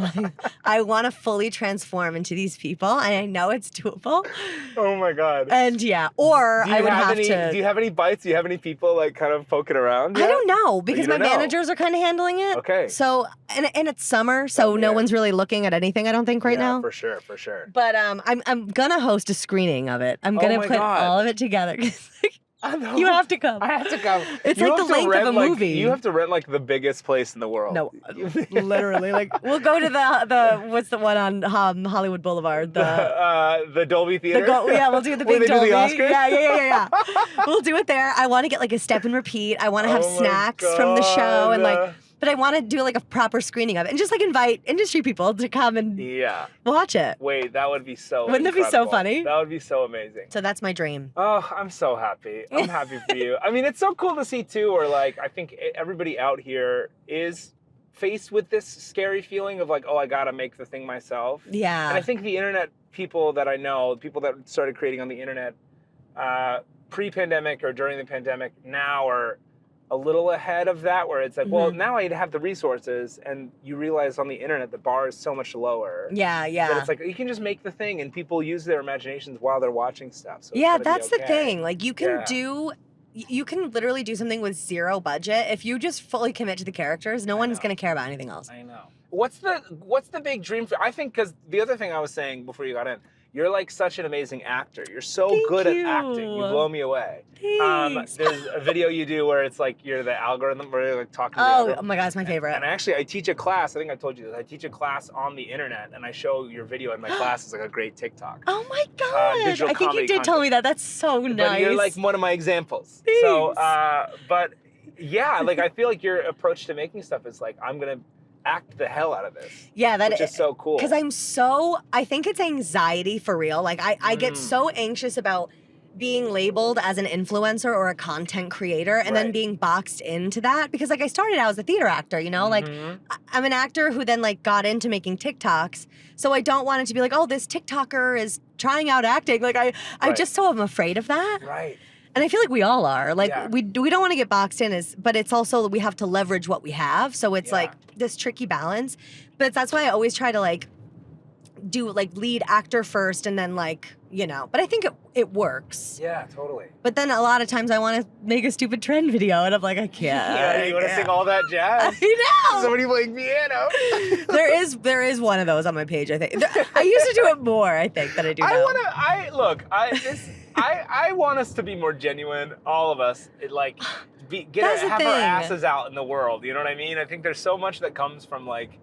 I want to fully transform into these people, and I know it's doable. Oh, my God. And, or I would have to... Do you have any bites? Do you have any people, like, kind of poking around yet? I don't know, because my managers are kind of handling it. Okay. So, and it's summer, so no one's really looking at anything, I don't think, right now. For sure. But I'm gonna host a screening of it. I'm gonna put all of it together. I know. You have to come. I have to come. It's like the length of a movie. You have to rent like the biggest place in the world. No, literally. Like we'll go to the what's the one on Hollywood Boulevard? The Dolby Theater. We'll do the big Dolby. Do the Oscars? Yeah. We'll do it there. I want to get like a step and repeat. I want to have snacks from the show and like. But I want to do like a proper screening of it and just like invite industry people to come and watch it. Wait, that would be so Wouldn't it be so funny? That would be so amazing. So that's my dream. Oh, I'm so happy. I'm happy for you. I mean, it's so cool to see too, where like, I think everybody out here is faced with this scary feeling of like, oh, I got to make the thing myself. Yeah. And I think the internet people that I know, people that started creating on the internet pre-pandemic or during the pandemic now are a little ahead of that, where it's like, well, now I have the resources, and you realize on the internet the bar is so much lower. Yeah. That it's like you can just make the thing, and people use their imaginations while they're watching stuff. So that's the thing. Like you can you can literally do something with zero budget if you just fully commit to the characters. No one's gonna care about anything else. I know. What's the big dream for? I think because the other thing I was saying before you got in. You're like such an amazing actor. You're so good at acting. You blow me away. Thanks. There's a video you do where it's like you're the algorithm where you're like talking to the algorithm. Oh my God, it's my favorite. And actually, I teach a class. I think I told you this. I teach a class on the internet, and I show your video in my class as like a great TikTok. Oh my God. I think you did tell me that. That's so nice. But you're like one of my examples. Thanks. So, but yeah, like I feel like your approach to making stuff is like, I'm going to act the hell out of this. Yeah, which is so cool. Because I think it's anxiety for real. Like I get so anxious about being labeled as an influencer or a content creator and then being boxed into that, because like I started out as a theater actor, you know, like I'm an actor who then like got into making TikToks. So I don't want it to be like, oh, this TikToker is trying out acting. Like I just so am afraid of that. Right. And I feel like we all are. Like we don't want to get boxed in, but it's also we have to leverage what we have. So it's like this tricky balance. But that's why I always try to like do like lead actor first and then like, you know. But I think it works. Yeah, totally. But then a lot of times I want to make a stupid trend video and I'm like, I can't. Yeah, you want to sing all that jazz? I know. Somebody playing piano. there is one of those on my page, I think. I used to do it more, I think, than I do now. I want us to be more genuine, all of us. Have our asses out in the world. You know what I mean? I think there's so much that comes from like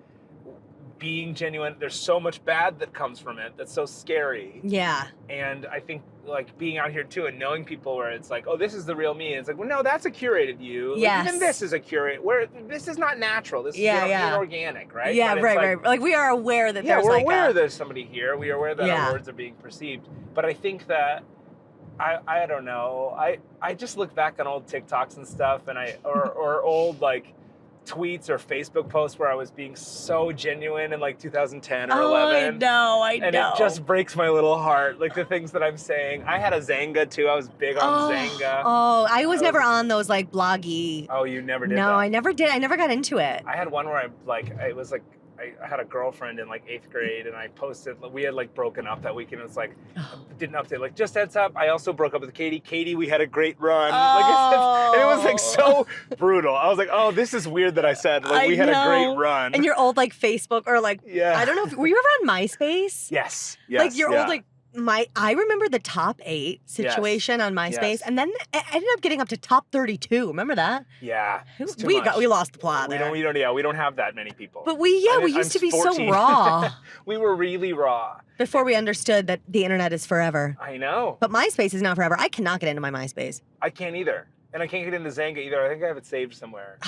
being genuine. There's so much bad that comes from it that's so scary. Yeah. And I think like being out here too and knowing people where it's like, oh, this is the real me. And it's like, well, no, that's a curated you. Yes. Like, even this is a curate. Where this is not natural. This is inorganic, right? Yeah, right. Like we are aware that there's we're aware there's somebody here. We are aware that our words are being perceived. But I think that I don't know. I just look back on old TikToks and stuff, and or old like tweets or Facebook posts where I was being so genuine in like 2010 or 11. I know. And it just breaks my little heart. Like the things that I'm saying. I had a Zanga too. I was big on Zanga. Oh, I was never on those like bloggy. Oh, you never did that? No, I never did. I never got into it. I had one where I had a girlfriend in like 8th grade and I posted, we had like broken up that weekend. It's like, didn't update, like just heads up. I also broke up with Katie. Katie, we had a great run. And it was like so brutal. I was like, oh, this is weird that I said, like we had a great run. And your old like Facebook or like, I don't know, were you ever on MySpace? Yes. Like your old like, I remember the top 8 situation on MySpace, and then it ended up getting up to top 32. Remember that? Yeah, we lost the plot there. We don't have that many people. But we used to be 14. So raw. We were really raw before we understood that the internet is forever. I know. But MySpace is not forever. I cannot get into my MySpace. I can't either. And I can't get into Zanga either. I think I have it saved somewhere.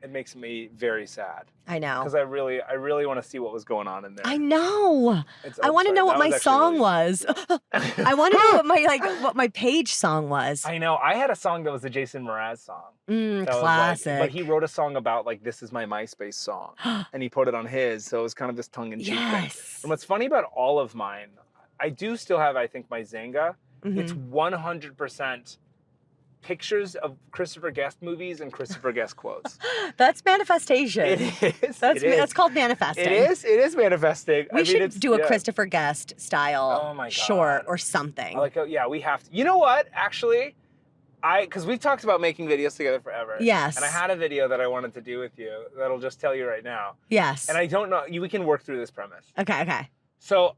It makes me very sad. I know. Because I really want to see what was going on in there. I know. I want to know what my song was. I want to know what my page song was. I know. I had a song that was a Jason Mraz song. Classic. But he wrote a song about like, this is my MySpace song. And he put it on his. So it was kind of this tongue-in-cheek thing. And what's funny about all of mine, I do still have, I think, my Zanga. It's 100% pictures of Christopher Guest movies and Christopher Guest quotes. That's manifestation. It is. That's called manifesting. It is manifesting. We should do a Christopher Guest style short or something. We have to. You know what? Actually, because we've talked about making videos together forever. Yes. And I had a video that I wanted to do with you that'll just tell you right now. Yes. And I don't know. We can work through this premise. Okay. So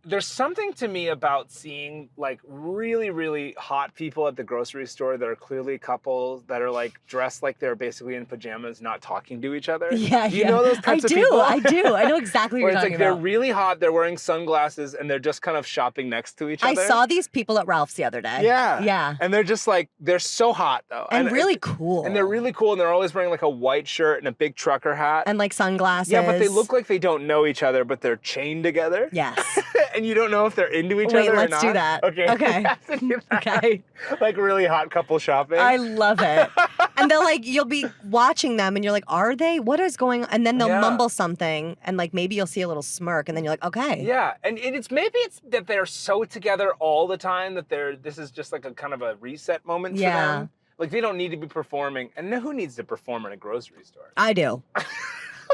there's something to me about seeing like really, really hot people at the grocery store that are clearly couples that are like dressed like they're basically in pajamas, not talking to each other. Yeah, Do you know those types of people? I do. I know exactly what you're talking about. They're really hot, they're wearing sunglasses, and they're just kind of shopping next to each other. I saw these people at Ralph's the other day. Yeah. And they're just like, they're so hot though. And really cool. And they're really cool, and they're always wearing like a white shirt and a big trucker hat. And like sunglasses. Yeah, but they look like they don't know each other, but they're chained together. Yes. And you don't know if they're into each other or not. Wait, let's do that. Okay. Okay. Like really hot couple shopping. I love it. And they'll like, you'll be watching them and you're like, are they? What is going on? And then they'll mumble something and like maybe you'll see a little smirk and then you're like, okay. Yeah. And it's that they're so together all the time that this is just like a kind of a reset moment for them. Like they don't need to be performing. And who needs to perform in a grocery store? I do.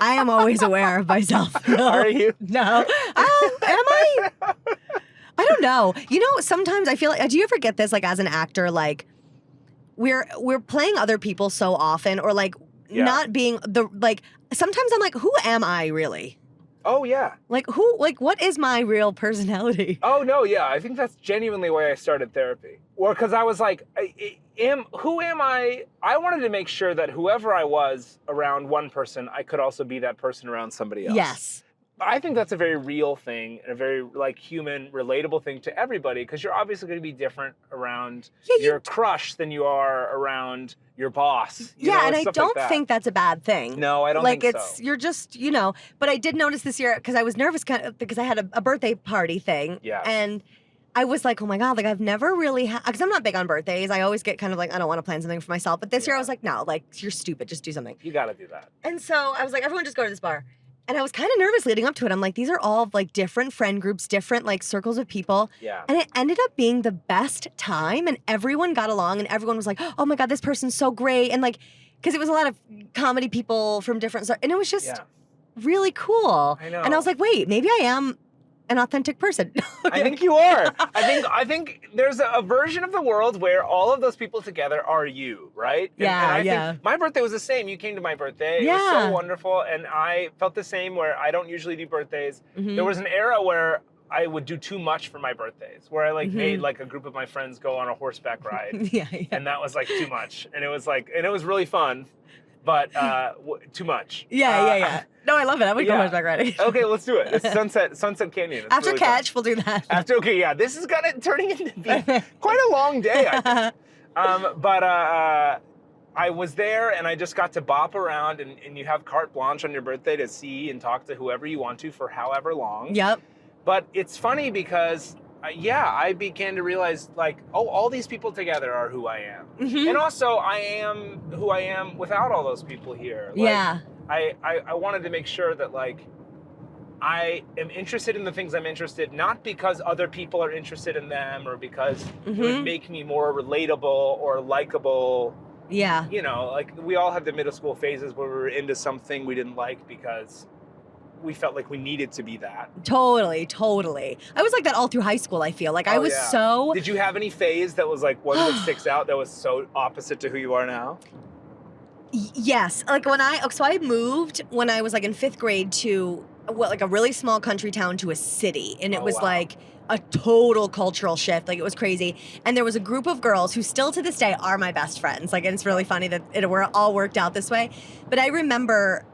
I am always aware of myself. Are you? No. Am I? I don't know. You know, sometimes I feel like, do you ever get this, like, as an actor, like, we're playing other people so often, or, like, not being sometimes I'm like, who am I really? Oh, yeah. Like, what is my real personality? Oh, no, yeah. I think that's genuinely why I started therapy. Or because I was like, who am I? I wanted to make sure that whoever I was around one person, I could also be that person around somebody else. Yes. I think that's a very real thing and a very like human, relatable thing to everybody because you're obviously going to be different around your crush than you are around your boss. You know, and I stuff don't like that. think that's a bad thing. No, I don't like think it's so. you're just But I did notice this year because I was nervous because I had a birthday party thing. Yeah. And I was like, oh my God, like I've never really because I'm not big on birthdays. I always get kind of like, I don't want to plan something for myself. But this year I was like, no, like you're stupid. Just do something. You got to do that. And so I was like, everyone just go to this bar. And I was kind of nervous leading up to it. I'm like, these are all like different friend groups, different like circles of people. Yeah. And it ended up being the best time. And everyone got along and everyone was like, oh my God, this person's so great. And like, because it was a lot of comedy people from different, and it was just really cool. I know. And I was like, wait, maybe I am an authentic person. I think you are. I think there's a version of the world where all of those people together are you, right? And I think my birthday was the same. You came to my birthday. It was so wonderful. And I felt the same where I don't usually do birthdays. Mm-hmm. There was an era where I would do too much for my birthdays, where I like made like a group of my friends go on a horseback ride. And that was like too much. And it was like, and it was really fun. But too much. No, I love it. I would go horseback riding. Okay, let's do it. It's Sunset Canyon. It's After really catch, fun. we'll do that. This is turning into be quite a long day, I think. But I was there and I just got to bop around and you have carte blanche on your birthday to see and talk to whoever you want to for however long. Yep. But it's funny because I began to realize like, oh, all these people together are who I am. Mm-hmm. And also I am who I am without all those people here. Like, I wanted to make sure that like, I am interested in the things I'm interested, not because other people are interested in them or because it would make me more relatable or likable. Yeah. You know, like we all had the middle school phases where we were into something we didn't like because we felt like we needed to be that. Totally. I was like that all through high school, I feel. Like I was so... Did you have any phase that was like one that sticks out that was so opposite to who you are now? Yes. Like so I moved when I was like in 5th grade to like a really small country town to a city. And it was like a total cultural shift. Like it was crazy. And there was a group of girls who still to this day are my best friends. Like, and it's really funny that it all worked out this way. But I remember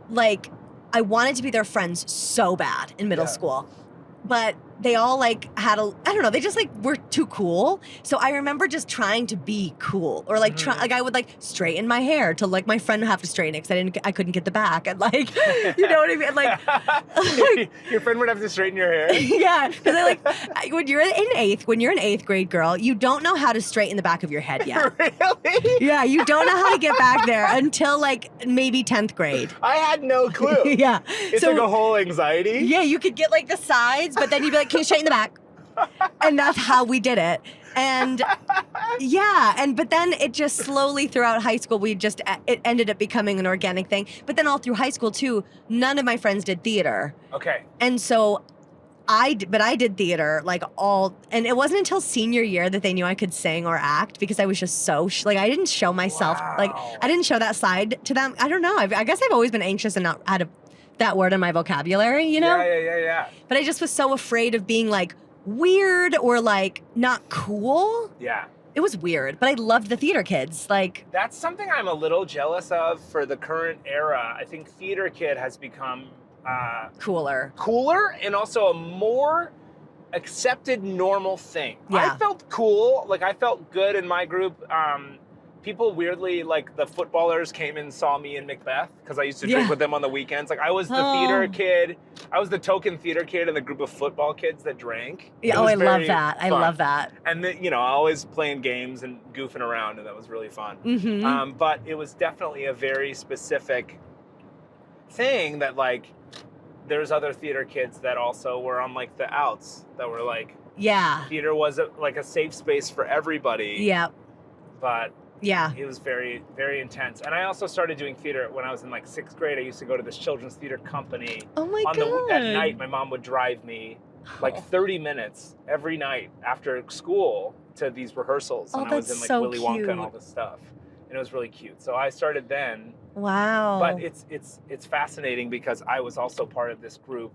like I wanted to be their friends so bad in middle school. But they all like had I don't know, they just like were too cool. So I remember just trying to be cool or like like I would like straighten my hair to like my friend have to straighten it because I couldn't get the back and like, you know what I mean? Like your friend would have to straighten your hair. Yeah, because I like when you're an 8th grade girl, you don't know how to straighten the back of your head yet. Really? Yeah, you don't know how to get back there until like maybe 10th grade. I had no clue. Yeah, it's like a whole anxiety. Yeah, you could get like the sides, but then you'd be like, can you straighten the back? And that's how we did it. And but then it just slowly throughout high school, it ended up becoming an organic thing. But then all through high school too, none of my friends did theater. Okay. And so I did theater and it wasn't until senior year that they knew I could sing or act because I was just so like I didn't show myself like I didn't show that side to them. I don't know. I guess I've always been anxious and not had that word in my vocabulary, you know? Yeah. But I just was so afraid of being like weird or like not cool. Yeah. It was weird, but I loved the theater kids. Like that's something I'm a little jealous of for the current era. I think theater kid has become cooler and also a more accepted normal thing. I felt cool. Like I felt good in my group. People weirdly, like the footballers came and saw me in Macbeth because I used to drink with them on the weekends. Like I was the theater kid. I was the token theater kid in the group of football kids that drank. Yeah, I love that. I love that. And always playing games and goofing around, and that was really fun. Mm-hmm. But it was definitely a very specific thing that like there's other theater kids that also were on like the outs that were like theater was like a safe space for everybody. Yeah. But it was very, very intense. And I also started doing theater when I was in like 6th grade. I used to go to this children's theater company. Oh my God. At night, my mom would drive me like 30 minutes every night after school to these rehearsals. And I was in like Willy Wonka and all this stuff. And it was really cute. So I started then. Wow. But it's fascinating because I was also part of this group.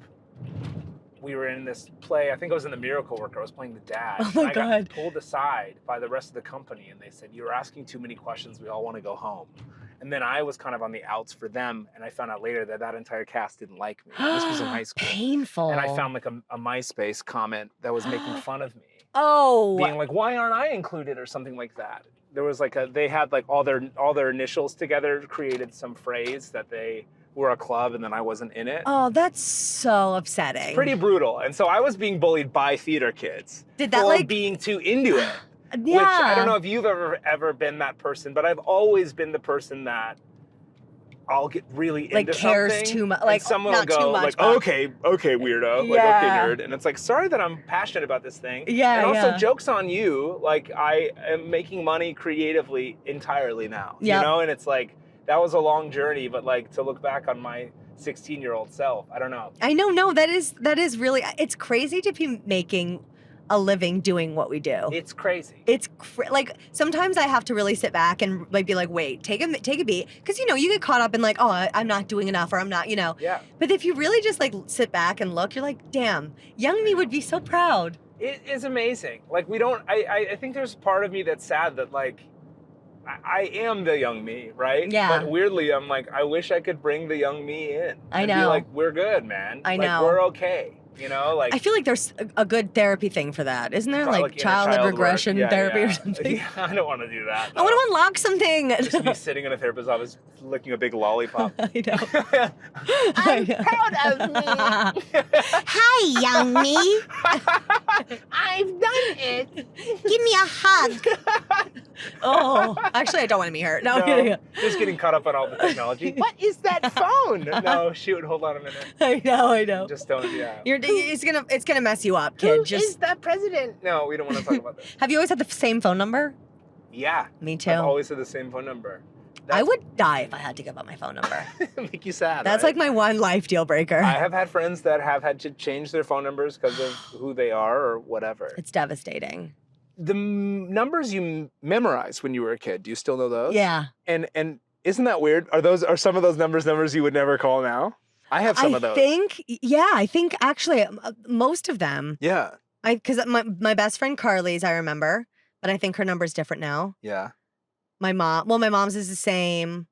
We were in this play. I think I was in The Miracle Worker. I was playing the dad. Oh my God. Got pulled aside by the rest of the company, and they said, "You're asking too many questions. We all want to go home." And then I was kind of on the outs for them, and I found out later that that entire cast didn't like me. This was in high school. Painful. And I found like a MySpace comment that was making fun of me. Oh. Being like, why aren't I included or something like that? There was like they had like all their initials together, created some phrase that they were a club and then I wasn't in it. Oh, that's so upsetting. It's pretty brutal. And so I was being bullied by theater kids. Did that for like being too into it? Yeah. Which I don't know if you've ever been that person, but I've always been the person that I'll get really like into cares something. too much. And Like someone not will go too much, like, but... okay, weirdo, like Yeah. okay, nerd, and it's like, sorry that I'm passionate about this thing. Yeah, and also yeah. jokes on you. Like I am making money creatively entirely now. Yep. You know, and it's like that was a long journey, but like to look back on my 16-year-old self, I don't know. I know, no, that is really, it's crazy to be making a living doing what we do. It's crazy. It's like sometimes I have to really sit back and like be like, wait, take a beat, because you know you get caught up in like, oh, I'm not doing enough, or I'm not, you know. Yeah. But if you really just like sit back and look, you're like, damn, young me would be so proud. It is amazing. Like we don't. I think there's part of me that's sad that like I am the young me, right? Yeah. But weirdly, I'm like, I wish I could bring the young me in. I and be know. like, we're good, man. I like, know. We're okay. You know, like I feel like there's a good therapy thing for that, isn't there? Probably Like inner childhood child regression work. therapy Yeah. or something. Yeah, I don't want to do that. I want to unlock something. Just me sitting in a therapist's office, licking a big lollipop. I know. I'm proud of me. Hi, young me. I've done it. Give me a hug. Oh, actually, I don't want to be hurt. No, No, just getting caught up on all the technology. What is that phone? No, shoot, hold on a minute. I know. Just don't, yeah. It's gonna mess you up, kid. Who is the president? No, we don't want to talk about that. Have you always had the same phone number? Yeah. Me too. I've always had the same phone number. I would die if I had to give up my phone number. Make you sad. That's right? like my one life deal breaker. I have had friends that have had to change their phone numbers because of who they are or whatever. It's devastating. The numbers you memorized when you were a kid, do you still know those? Yeah. And isn't that weird? Are some of those numbers you would never call now? I have some of those. I think actually most of them. Yeah. Because my best friend Carly's, I remember, but I think her number's different now. Yeah. My mom's is the same.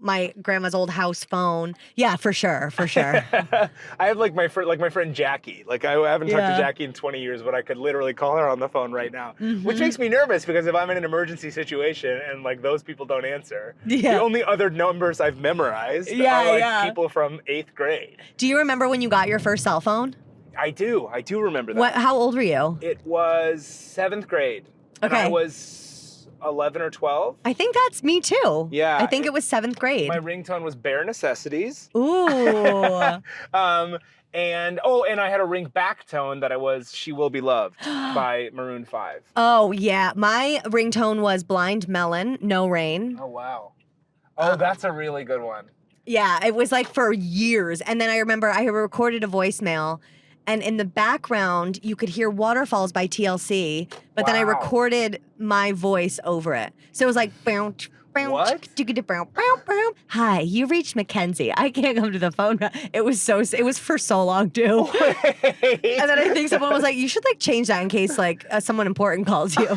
My grandma's old house phone. Yeah, for sure. I have like my friend Jackie. Like I haven't talked Yeah. to Jackie in 20 years, but I could literally call her on the phone right now, Mhm. which makes me nervous because if I'm in an emergency situation and like those people don't answer, Yeah. the only other numbers I've memorized Yeah, are like yeah. people from 8th grade. Do you remember when you got your first cell phone? I do remember that. How old were you? It was 7th grade. And Okay. I was 11 or 12. I think that's me too. Yeah. I think it was 7th grade. My ringtone was Bare Necessities. Ooh. And I had a ring back tone that I was She Will Be Loved by Maroon 5. Oh, yeah. My ringtone was Blind Melon, No Rain. Oh, wow. Oh, that's a really good one. Yeah, it was like for years. And then I remember I recorded a voicemail, and in the background, you could hear Waterfalls by TLC, but then I Wow. recorded my voice over it. So it was like, bounce. What? Hi, you reached Mackenzie. I can't come to the phone. It was for so long too. And then I think someone was like, you should like change that in case like someone important calls you.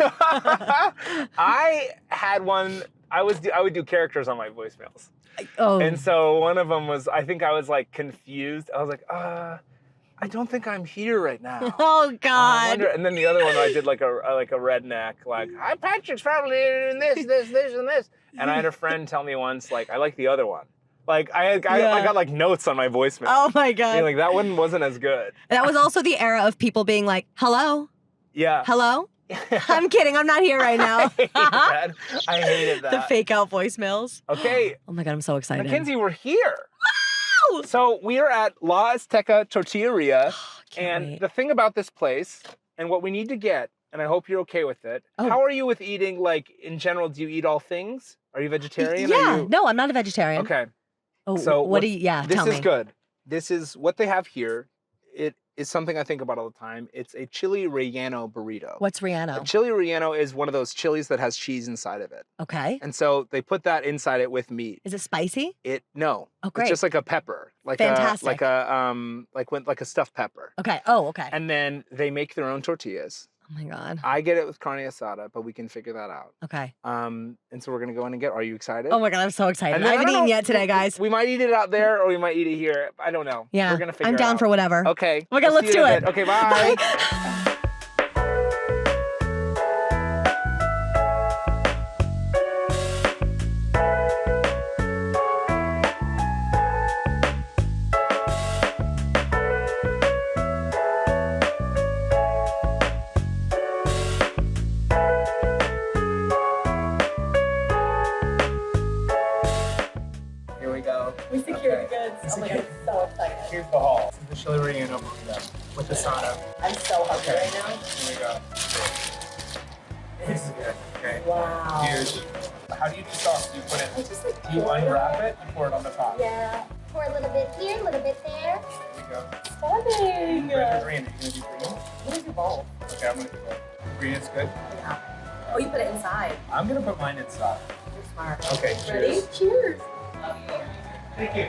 I had one. I would do characters on my voicemails. Oh. And so one of them was, I think I was like confused. I was like, I don't think I'm here right now. Oh I God. wonder- and then the other one, I did like a redneck, like, hi, Patrick's probably doing this, and this. And I had a friend tell me once, like, I like the other one. Like, I got like notes on my voicemail. Oh my God. Being like, that one wasn't as good. That was also the era of people being like, hello? Yeah. Hello? I'm kidding. I'm not here right now. I hated that. The fake out voicemails. Okay, Oh my God, I'm so excited. Mackenzie, we're here. Woo! So we are at La Azteca Tortilleria. Can't And wait. the thing about this place and what we need to get, and I hope you're okay with it. Oh. How are you with eating, like, in general, do you eat all things? Are you vegetarian? Yeah. Are you... No, I'm not a vegetarian. Okay. Oh, So what do you, yeah, This tell is me. good. This is what they have here. It is something I think about all the time. It's a chili relleno burrito. What's A Rihanna? chili relleno is one of those chilies that has cheese inside of it. Okay. And so they put that inside it with meat. Is it spicy? No. Oh, great. It's just like a pepper. Like Fantastic. like a stuffed pepper. Okay. Oh, okay. And then they make their own tortillas. Oh Oh my God. I get it with carne asada, but we can figure that out. Okay. And so we're gonna go in and get. Are you excited? Oh my God, I'm so excited. And then, I haven't don't eaten know, yet today, guys. We might eat it out there, or we might eat it here. I don't know. Yeah. We're gonna figure it out. I'm down for whatever. Okay. Oh my God, let's do it. Okay, bye. Here we go. We secured the goods. Oh my God, I'm so excited. Here's the haul. This is the chili relleno burrito with the asada. I'm so hungry right now. Here we go. This is good. Okay. Wow. Huge. How do you do sauce? Do you put it? I just like Do you unwrap it and pour it on the top? Yeah. Pour a little bit here, a little bit there. There you go. Stunning. Red or green? Are you gonna do green? I'm gonna do both. Okay, I'm gonna do both. Green is good. Yeah. Oh, you put it inside. I'm gonna put mine inside. You're smart. Okay. Ready? Cheers. Cheers. Thank you.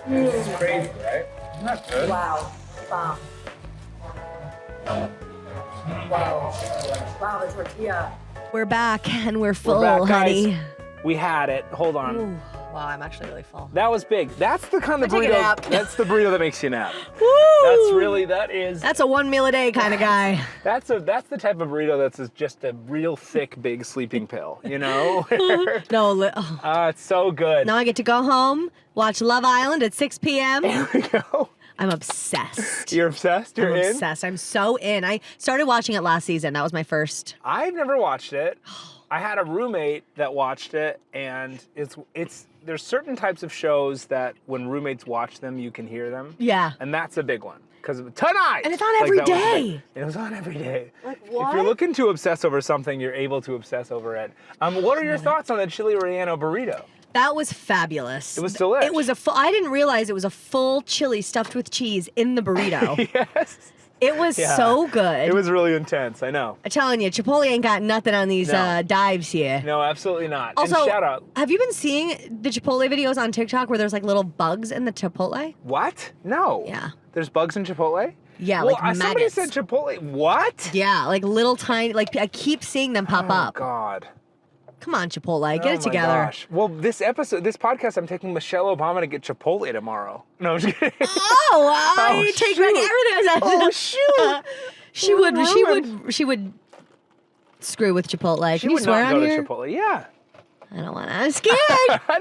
This is crazy, right? Isn't that good? Wow. Wow. Wow. Wow, the tortilla. We're back and we're full, We're back, guys. honey. We had it. Hold on. Ooh. Wow, I'm actually really full. That was big. That's the kind of I take a burrito. nap. That's the burrito that makes you nap. Woo! That's a 1 meal a day kind of guy. that's the type of burrito that's just a real thick, big sleeping pill. You know? No, It's so good. now I get to go home, watch Love Island at 6 p.m. There we go. I'm obsessed. You're obsessed? You're I'm in? obsessed. I'm so in. I started watching it last season. That was my first. I've never watched it. I had a roommate that watched it, and there's certain types of shows that when roommates watch them, you can hear them. Yeah. And that's a big one. Because tonight! And it's on every that was day. big. It was on every day. Like, If what? you're looking to obsess over something, you're able to obsess over it. What are your thoughts on the chili relleno burrito? That was fabulous. It was delish. It was I didn't realize it was a full chili stuffed with cheese in the burrito. Yes. It was Yeah. so good. It was really intense, I know. I'm telling you, Chipotle ain't got nothing on these No. dives here. No, absolutely not. Also, and shout out. have you been seeing the Chipotle videos on TikTok where there's like little bugs in the Chipotle? What? No. Yeah. There's bugs in Chipotle? Yeah, Well, like somebody maggots. said Chipotle. What? Yeah, like little tiny, like I keep seeing them pop Oh, up. God. Come on, Chipotle, get it Oh, my together. gosh. Well, this podcast, I'm taking Michelle Obama to get Chipotle tomorrow. No, I'm just kidding. Oh, I take back shoot. everything I said. Oh, shoot. She would screw with Chipotle. She Can you would swear not on go here? to Chipotle. Yeah. I don't want to. I'm scared.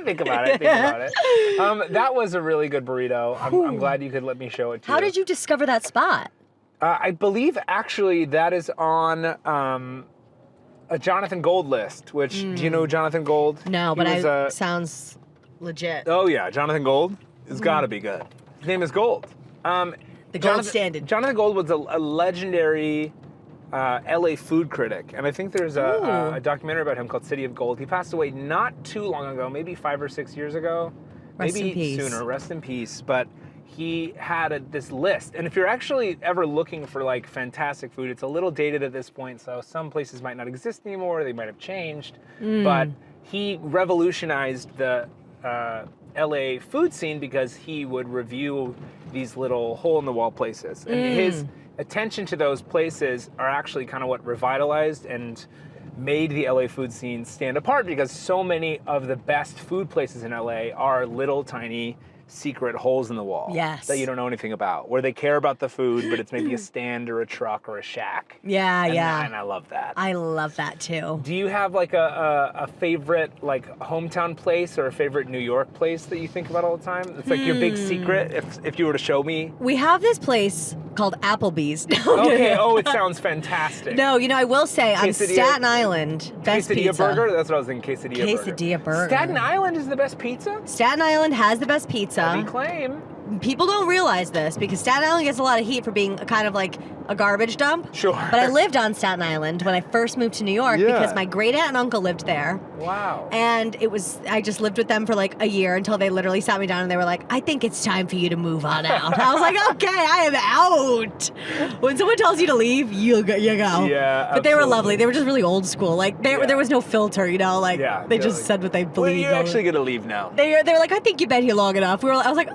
Think about it. Think about it. That was a really good burrito. I'm glad you could let me show it to you. How did you discover that spot? I believe actually that is on a Jonathan Gold list. Which do you know Jonathan Gold? No, He but was, sounds legit. Oh yeah, Jonathan Gold has got to be good. His name is Gold. The gold standard. Jonathan Gold was a legendary LA food critic, and I think there's a documentary about him called City of Gold. He passed away not too long ago, maybe 5 or 6 years ago, Rest maybe in peace. sooner. Rest in peace. But he had this list, and if you're actually ever looking for like fantastic food, it's a little dated at this point, so some places might not exist anymore. They might have changed, but he revolutionized the LA food scene because he would review these little hole-in-the-wall places, and his attention to those places are actually kind of what revitalized and made the LA food scene stand apart, because so many of the best food places in LA are little tiny secret holes in the wall Yes. that you don't know anything about, where they care about the food, but it's maybe a stand or a truck or a shack. Yeah, And yeah. I love that. I love that too. Do you have like a favorite like hometown place or a favorite New York place that you think about all the time? It's like your big secret if you were to show me. We have this place called Applebee's. Okay, oh, it sounds fantastic. No, I will say on Quesadilla- Staten Island, best Quesadilla pizza. burger? That's what I was thinking, quesadilla burger. Staten Island is the best pizza? Staten Island has the best pizza. Heavy claim. People don't realize this because Staten Island gets a lot of heat for being a kind of like a garbage dump. Sure. But I lived on Staten Island when I first moved to New York Yeah. because my great aunt and uncle lived there. Wow. And I just lived with them for like a year until they literally sat me down and they were like, I think it's time for you to move on out. I was like, okay, I am out. When someone tells you to leave, you go. Yeah, But they were absolutely. lovely. They were just really old school. Like Yeah. there was no filter, like Yeah, they you're just like, said what they Well, believed. you're actually gonna leave now. They were like, I think you've been here long enough. I was like,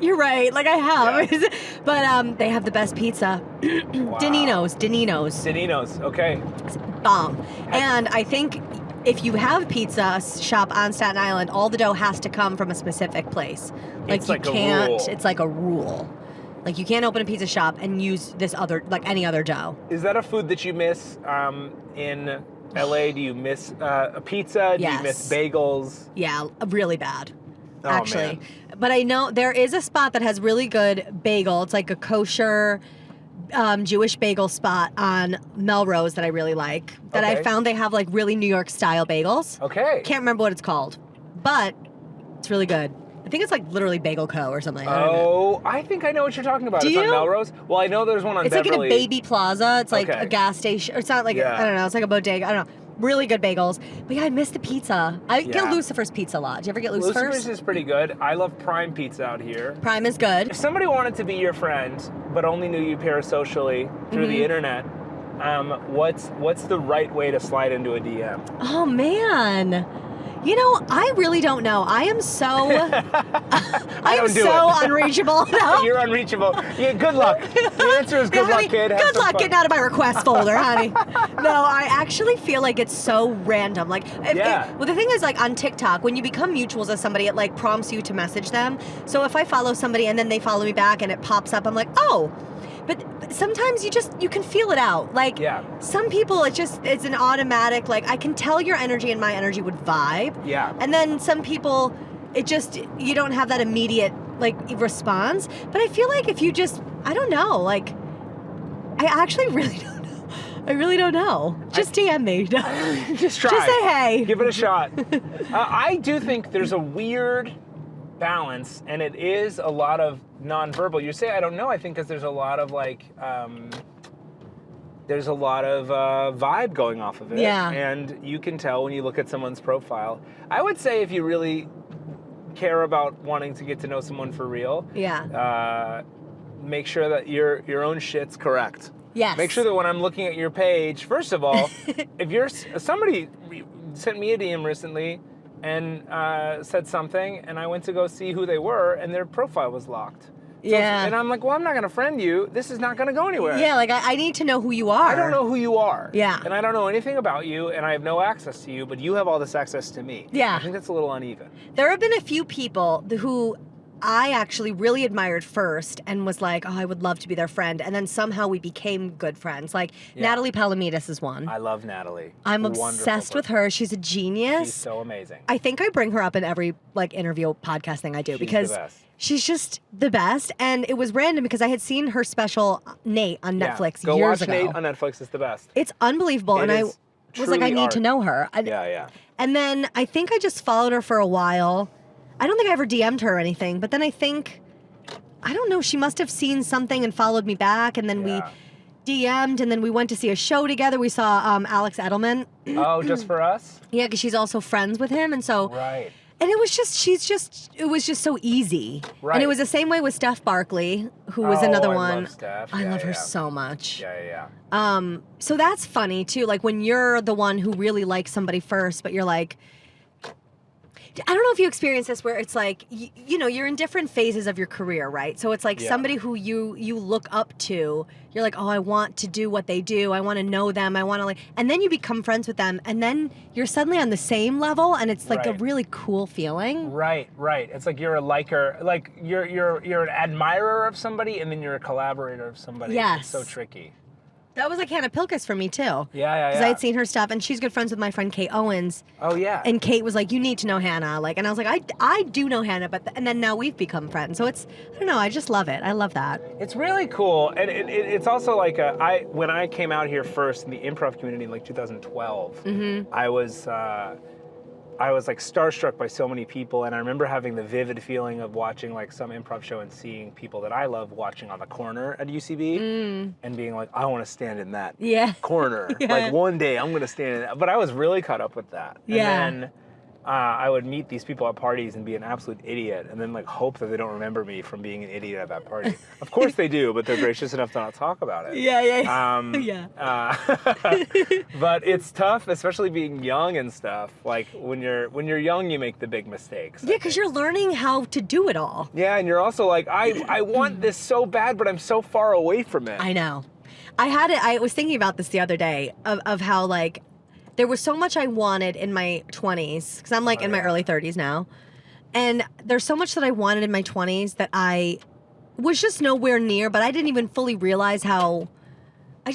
You're right. Like I have. Yeah. But they have the best pizza. Wow. Danino's. Danino's, okay. Bomb. And I think if you have pizza shop on Staten Island, all the dough has to come from a specific place. Like It's you like a can't. rule. It's like a rule. Like you can't open a pizza shop and use this other, like any other dough. Is that a food that you miss in LA? Do you miss a pizza? Do Yes. you miss bagels? Yeah, really bad. Oh, Actually. man. But I know there is a spot that has really good bagel. It's like a kosher Jewish bagel spot on Melrose that I really like. That I Okay. found they have like really New York style bagels. Okay. Can't remember what it's called, but it's really good. I think it's like literally Bagel Co. or something. I don't know. Oh, I think I know what you're talking about. Do It's on you? Melrose. Well, I know there's one on It's like Beverly. in a baby plaza. It's like Okay. a gas station. Or it's not like, Yeah. I don't know. It's like a bodega. I don't know. Really good bagels. But yeah, I miss the pizza. I get Yeah. Lucifer's Pizza a lot. Do you ever get Lucifer's Lucifer's? is pretty good. I love Prime Pizza out here. Prime is good. If somebody wanted to be your friend, but only knew you parasocially through the internet, what's the right way to slide into a DM? Oh man. You know, I really don't know. I am so I am don't do so it. unreachable. No. You're unreachable. Yeah, good luck. The answer is good Yeah, luck, honey, kid. Have Good some luck fun. getting out of my request folder, honey. No, I actually feel like it's so random. Like, Yeah. well, the thing is, like on TikTok, when you become mutuals with somebody, it like prompts you to message them. So if I follow somebody and then they follow me back and it pops up, I'm like, oh. But sometimes you can feel it out. Like Yeah. some people, it's an automatic. Like I can tell your energy and my energy would vibe. Yeah. And then some people, you don't have that immediate like response. But I feel like if you I don't know, like, I actually really don't know. I really don't know. Just DM me. Just try. Just say hey. Give it a shot. I do think there's a weird balance, and it is a lot of nonverbal. You say I don't know. I think because there's a lot of like, there's a lot of vibe going off of it. Yeah. And you can tell when you look at someone's profile. I would say if you really care about wanting to get to know someone for real, Yeah. make sure that your own shit's correct. Yes. Make sure that when I'm looking at your page, first of all, somebody sent me a DM recently and said something, and I went to go see who they were, and their profile was locked. Yeah. And I'm like, well, I'm not going to friend you. This is not going to go anywhere. Yeah, like I need to know who you are. I don't know who you are. Yeah. And I don't know anything about you, and I have no access to you, but you have all this access to me. Yeah. I think that's a little uneven. There have been a few people who I actually really admired first and was like, oh, I would love to be their friend. And then somehow we became good friends. Like Natalie Palamides is one. I love Natalie. I'm Wonderful obsessed with person. her. She's a genius. She's so amazing. I think I bring her up in every like interview podcast thing I do She's because the best. she's just the best. And it was random because I had seen her special Nate on Netflix Go years watch ago. Nate on Netflix. It's the best. It's unbelievable. It And I is was like, I truly need to art. know her. Yeah. And then I think I just followed her for a while. I don't think I ever DM'd her or anything, but then I don't know, she must have seen something and followed me back, and then we DM'd, and then we went to see a show together. We saw Alex Edelman. Oh, just for us? Yeah, because she's also friends with him, and so... Right. And it was just, it was just so easy. Right. And it was the same way with Steph Barkley, who was Oh, another I one. love Steph. I Yeah, love her yeah. so much. Yeah. So that's funny too. Like when you're the one who really likes somebody first, but you're like, I don't know if you experience this where it's like, you know, you're in different phases of your career, right? So it's like Yeah. somebody who you look up to, you're like, oh, I want to do what they do. I want to know them. I want to and then you become friends with them, and then you're suddenly on the same level, and it's like a Right. really cool feeling. Right. It's like you're a liker, like you're an admirer of somebody, and then you're a collaborator of somebody. Yes. It's so tricky. That was like Hannah Pilkis for me too. Yeah. Because I had seen her stuff, and she's good friends with my friend Kate Owens. Oh yeah. And Kate was like, "You need to know Hannah." Like, and I was like, "I do know Hannah," but and then now we've become friends. So it's, I don't know, I just love it. I love that. It's really cool, and it's also like when I came out here first in the improv community in like 2012, Mm-hmm. I was like starstruck by so many people, and I remember having the vivid feeling of watching like some improv show and seeing people that I love watching on the corner at UCB, and being like, I want to stand in that Yeah. corner. Yeah. Like one day I'm going to stand in that. But I was really caught up with that. Yeah. And then I would meet these people at parties and be an absolute idiot, and then like hope that they don't remember me from being an idiot at that party. Of course they do, but they're gracious enough to not talk about it. Yeah. But it's tough, especially being young and stuff. Like when you're young, you make the big mistakes. Yeah, because you're learning how to do it all. Yeah, and you're also like, I want this so bad, but I'm so far away from it. I know. I was thinking about this the other day of how like there was so much I wanted in my 20s, because I'm like in my early 30s now. And there's so much that I wanted in my 20s that I was just nowhere near, but I didn't even fully realize how I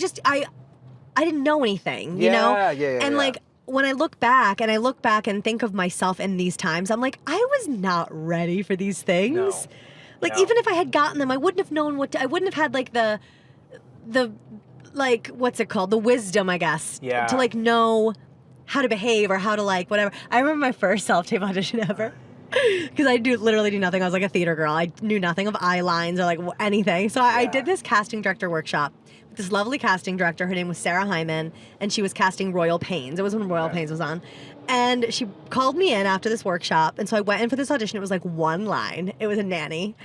didn't know anything, you know? Yeah. And like when I look back and think of myself in these times, I'm like, I was not ready for these things. No. Like No. even if I had gotten them, I wouldn't have known I wouldn't have had like the like, what's it called? The wisdom, I guess. Yeah. To like know how to behave or how to like whatever. I remember my first self-tape audition ever. Because I literally do nothing. I was like a theater girl. I knew nothing of eye lines or like anything. So I did this casting director workshop with this lovely casting director. Her name was Sarah Hyman, and she was casting Royal Pains. It was when Royal Pains was on. And she called me in after this workshop. And so I went in for this audition. It was like one line. It was a nanny.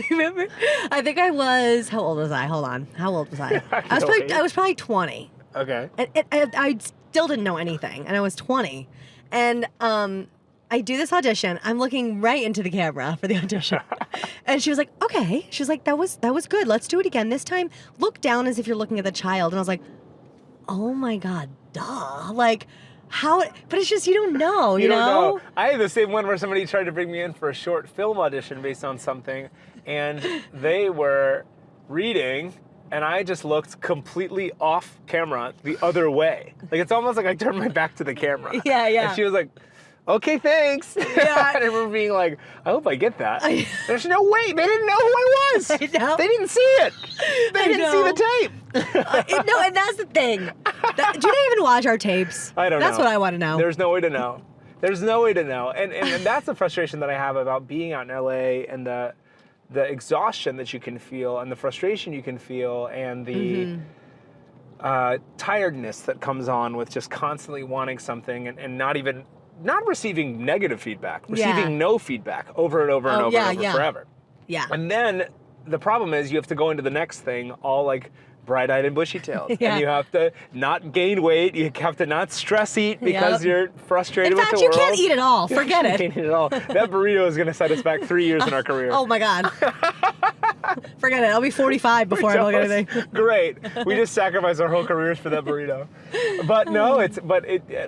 Remember? I think I was, how old was I? Hold on. How old was I? I was probably 20. Okay. And I still didn't know anything. And I was 20. And I do this audition. I'm looking right into the camera for the audition. And she was like, okay. She was like, that was good. Let's do it again. This time, look down as if you're looking at the child. And I was like, oh my God, duh. Like, how, but it's just, you don't know, you don't know? I had the same one where somebody tried to bring me in for a short film audition based on something, and they were reading, and I just looked completely off camera the other way. Like, it's almost like I turned my back to the camera. Yeah. And she was like, okay, thanks. Yeah. And I remember being like, I hope I get that. There's no way. They didn't know who I was. I know. They didn't see it. They didn't see the tape. No, and that's the thing. Do they even watch our tapes? I don't know. That's what I want to know. There's no way to know. There's no way to know. And that's the frustration that I have about being out in LA, and the exhaustion that you can feel, and the frustration you can feel, and the tiredness that comes on with just constantly wanting something and not receiving negative feedback, receiving no feedback over and over and over and over forever. Yeah. And then the problem is you have to go into the next thing all like bright-eyed and bushy-tailed. Yeah. And you have to not gain weight. You have to not stress eat because you're frustrated In with fact, the you world. can't eat it all. You Forget can't it. eat it all. That burrito is going to set us back 3 years in our career. Oh my God. Forget it. I'll be 45 before I look at anything. Great. We just sacrificed our whole careers for that burrito. But no,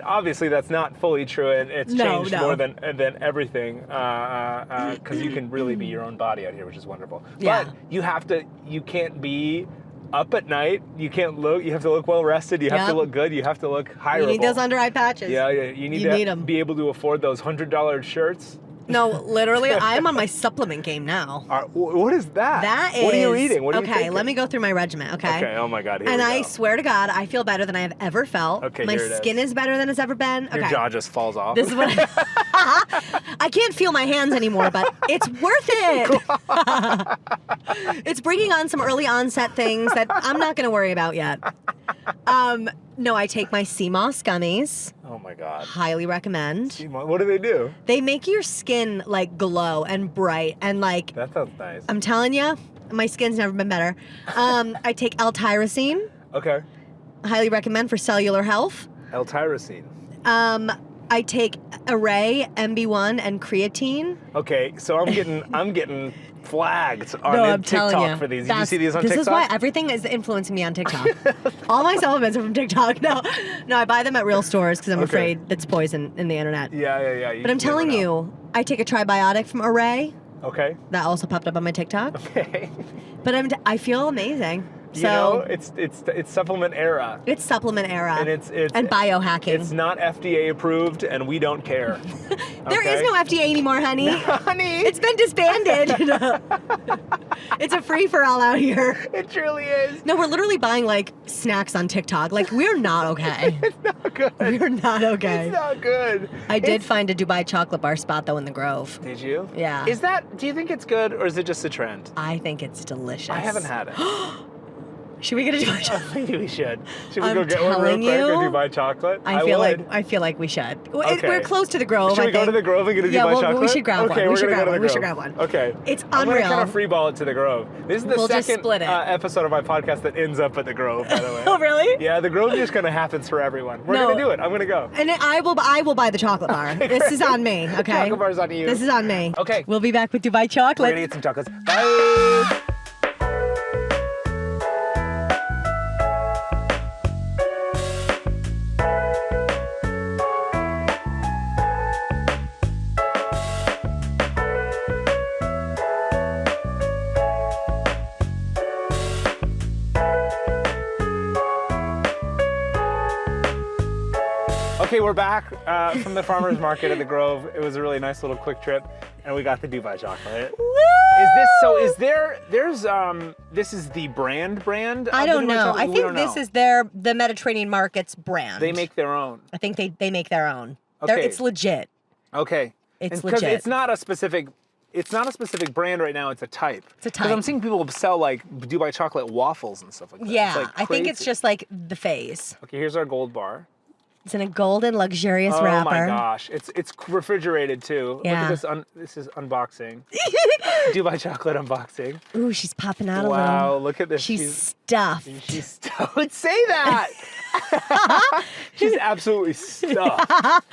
obviously that's not fully true, and it's changed more than everything, because you can really be your own body out here, which is wonderful. Yeah. But you can't be up at night. You have to look well rested. You have to look good. You have to look hireable. You need those under eye patches. Yeah. You need to be able to afford those $100 shirts. No, literally, I'm on my supplement game now. What is that? That is. What are you eating? What are you Okay, taking? let me go through my regimen, okay? Okay, oh my God, here And we go. I swear to God, I feel better than I have ever felt. Okay, my here it skin is better than it's ever been. Your Okay. jaw just falls off. This is what I can't feel my hands anymore, but it's worth it. It's bringing on some early onset things that I'm not going to worry about yet. No, I take my sea moss gummies. Oh my God. Highly recommend. What do they do? They make your skin like glow and bright and like. That sounds nice. I'm telling you, my skin's never been better. I take L-tyrosine. Okay. Highly recommend for cellular health. L-tyrosine. I take Array, MB1, and creatine. Okay, so I'm getting flagged on I'm telling TikTok you. for these. Did you see these on TikTok? This is why everything is influencing me on TikTok. All my supplements are from TikTok. No, I buy them at real stores because I'm afraid it's poison in the internet. Yeah. But I'm telling you, I take a tribiotic from Array. Okay. That also popped up on my TikTok. Okay. But I feel amazing. You know, it's supplement era. It's supplement era. And it's biohacking. It's not FDA approved, and we don't care. There is no FDA anymore, honey. Honey. It's been disbanded. It's a free-for-all out here. It truly is. No, we're literally buying like snacks on TikTok. Like, we're not okay. It's not good. We're not okay. It's not good. I did find a Dubai chocolate bar spot though in the Grove. Did you? Yeah. Do you think it's good, or is it just a trend? I think it's delicious. I haven't had it. Should we get a Dubai I chocolate? think we should. Should we I'm go get one real telling quick? you, A Dubai chocolate? I feel would. like we should. Okay. We're close to the Grove. Should we go to the Grove and get a Dubai chocolate? we should grab okay, one. we're gonna go to the Grove. We should grab one. Okay. It's I'm unreal. gonna kind of freeball it to the Grove. This is the We'll just second split it. episode of my podcast that ends up at the Grove, by the way. Oh, really? Yeah, the Grove just kind of happens for everyone. We're No. gonna do it. I'm gonna go. And I will buy the chocolate bar. This is on me, okay? Chocolate bar's on you. This is on me. Okay. We'll be back with Dubai We're chocolate. gonna eat some chocolates. Bye. Okay, we're back from the farmer's market at the Grove. It was a really nice little quick trip, and we got the Dubai chocolate. This is the brand? I of don't the Dubai know. chocolate? I We think don't this know. is the Mediterranean Markets brand. They make their own. I think they make their own. Okay. It's legit. Okay. It's Because legit. it's not a specific brand right now, it's a type. It's a 'Cause type. I'm seeing people sell like Dubai chocolate waffles and stuff like that. Yeah, It's, like, I think it's crazy. just like the phase. Okay, here's our gold bar. It's in a golden, luxurious Oh wrapper. my gosh, it's refrigerated too. Yeah. Look at this. This is unboxing. Dubai chocolate unboxing. Ooh, she's popping out a Wow, little. look at this. She's stuffed. She's don't say that. She's absolutely stuffed.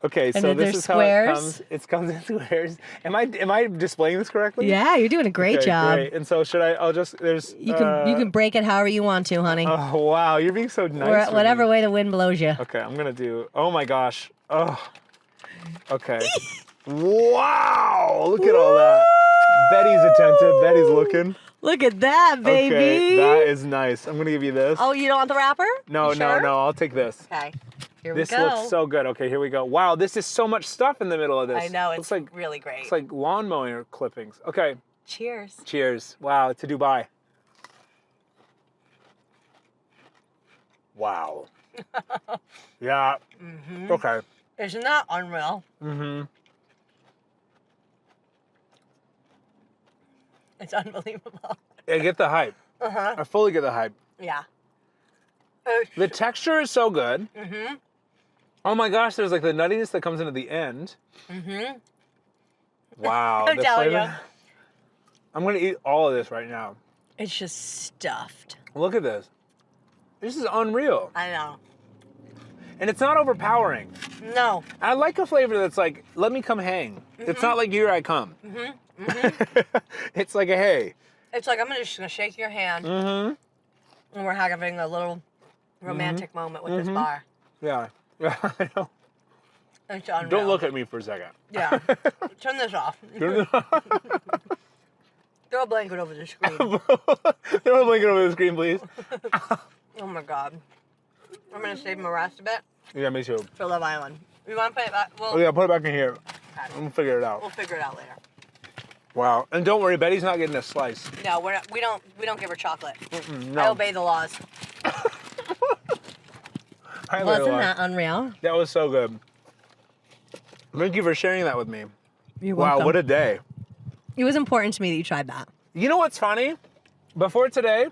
Okay, so then this there's is how squares. it comes. It comes in squares. Am I displaying this correctly? Yeah, you're doing a great Okay, job. Great. And so should I? I'll just there's. You can break it however you want to, honey. Oh wow, you're being so nice. or with whatever me. way the wind blows you. Okay, I'm gonna do. Oh my gosh. Oh. Okay. Wow! Look at all that. Betty's attentive. Betty's looking. Look at that, baby. Okay, that is nice. I'm gonna give you this. Oh, you don't want the wrapper? No, You sure? no. I'll take this. Okay. Here This we go. looks so good. Okay, here we go. Wow, this is so much stuff in the middle of this. I know, Looks it's like really great. it's like lawnmower clippings. Okay, Cheers. cheers. Wow, to Dubai. Wow. Yeah. Okay. Isn't that unreal? Mm-hmm. It's unbelievable. I get the hype. Uh-huh. I fully get the hype. Yeah. The texture is so good. Mm-hmm. Oh my gosh, there's like the nuttiness that comes into the end. Mm-hmm. Wow. I'm the telling flavor. you. I'm gonna eat all of this right now. It's just stuffed. Look at this. This is unreal. I know. And it's not overpowering. No. I like a flavor that's like, let me come hang. It's not like here I come. It's like a hey. It's like I'm just gonna shake your hand, and we're having a little romantic moment with this bar. Yeah. Yeah, I know. It's unreal. Don't look at me for a second. Yeah. Turn this off. Throw a blanket over the screen. Throw a blanket over the screen, please. Oh my god. I'm gonna save my rest a bit Yeah, me too. for Love Island. You want to put it back? Oh yeah, put it back in here. Okay. I'm gonna figure it out. We'll figure it out later. Wow. And don't worry, Betty's not getting a slice. No, we don't give her chocolate. No. I obey the laws. I Wasn't realize. that unreal? That was so good. Thank you for sharing that with me. You're Wow, welcome. what a day. It was important to me that you tried that. You know what's funny? Before today,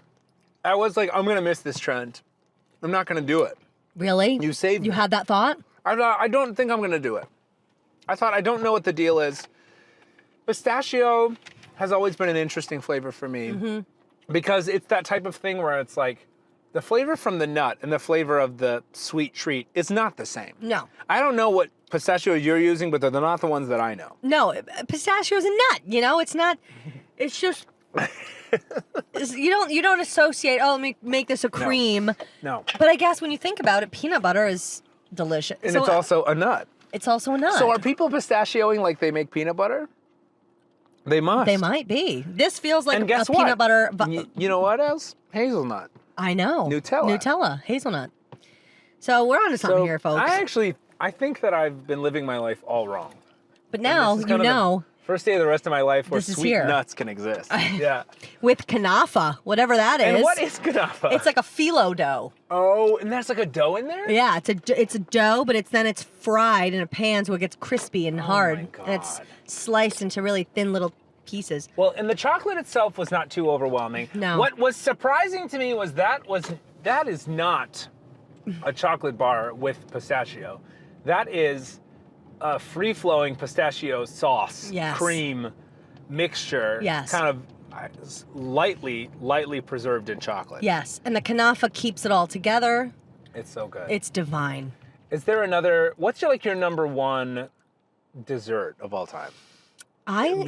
I was like, I'm gonna miss this trend. I'm not gonna do it. Really? You saved You me. had that thought? I don't think I'm gonna do it. I thought I don't know what the deal is. Pistachio has always been an interesting flavor for me because it's that type of thing where it's like the flavor from the nut and the flavor of the sweet treat is not the same. No. I don't know what pistachios you're using, but they're not the ones that I know. No, pistachio is a nut. You know, it's not. It's just. You don't associate. Oh, let me make this a cream. No. But I guess when you think about it, peanut butter is delicious. And So, it's also a nut. It's also a nut. So are people pistachioing like they make peanut butter? They must. They might be. This feels like And a guess what? peanut butter. You know what else? Hazelnut. I know. Nutella, hazelnut. So we're on to something here, folks. I think that I've been living my life all wrong. But now This is you kind of the know. First day of the rest of my life where This is sweet here. nuts can exist. Yeah. With kanafa, whatever that is. And what is kanafa? It's like a phyllo dough. Oh, and there's like a dough in there? Yeah, it's a dough, but it's fried in a pan so it gets crispy and hard. my And it's God. sliced into really thin little pieces. Well, and the chocolate itself was not too overwhelming. No. What was surprising to me was that is not a chocolate bar with pistachio. That is a free-flowing pistachio sauce, Yes. cream mixture, Yes. kind of lightly preserved in chocolate. Yes, and the kanafa keeps it all together. It's so good. It's divine. Is there what's your number one dessert of all time?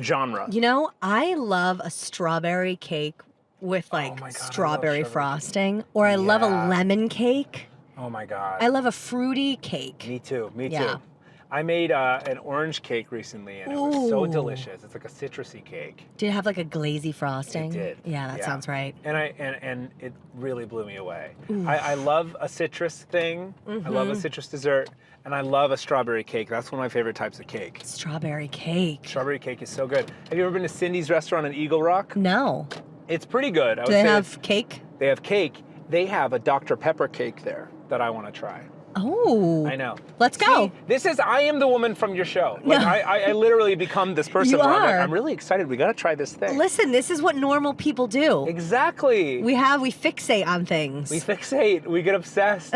Genre. You know, I love a strawberry cake with my like God, I love strawberry strawberry frosting, or I love a Yeah. lemon cake. Oh my God. I love a fruity cake. Me too. Yeah. Too. I made an orange cake recently, and it was so Ooh. delicious. It's like a citrusy cake. Did it have like a glazy frosting? It did. Yeah, that sounds right. And and it really blew me away. I love a citrus thing. I love a citrus dessert, and I love a strawberry cake. That's one of my favorite types of cake. Strawberry cake. Strawberry cake is so good. Have you ever been to Cindy's restaurant in Eagle Rock? No. It's pretty good. Do they have cake? They have cake. They have a Dr. Pepper cake there that I want to try. Oh. I know. Let's go. See, I am the woman from your show. Like, I literally become this person. You where I'm, like, are. I'm really excited. We got to try this thing. Listen, this is what normal people do. Exactly. We fixate on things. We fixate. We get obsessed.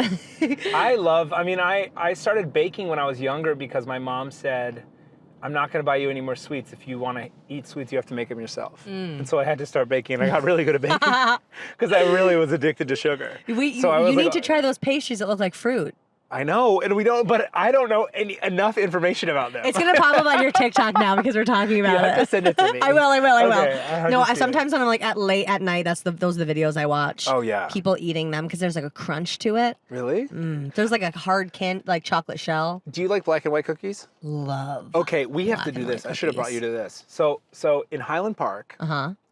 I started baking when I was younger because my mom said, I'm not going to buy you any more sweets. If you want to eat sweets, you have to make them yourself. And so I had to start baking, and I got really good at baking because I really was addicted to sugar. You need to try those pastries that look like fruit. I know, and but I don't know enough information about them. It's gonna pop up on your TikTok now because we're talking about You have it. to send it to me. I will. Okay, No, sometimes when I'm like late at night, those are the videos I watch. Oh, yeah. People eating them because there's like a crunch to it. Really? There's like a hard like chocolate shell. Do you like black and white cookies? Love. Okay, we have to black do and this. white I should have brought cookies. you to this. So in Highland Park,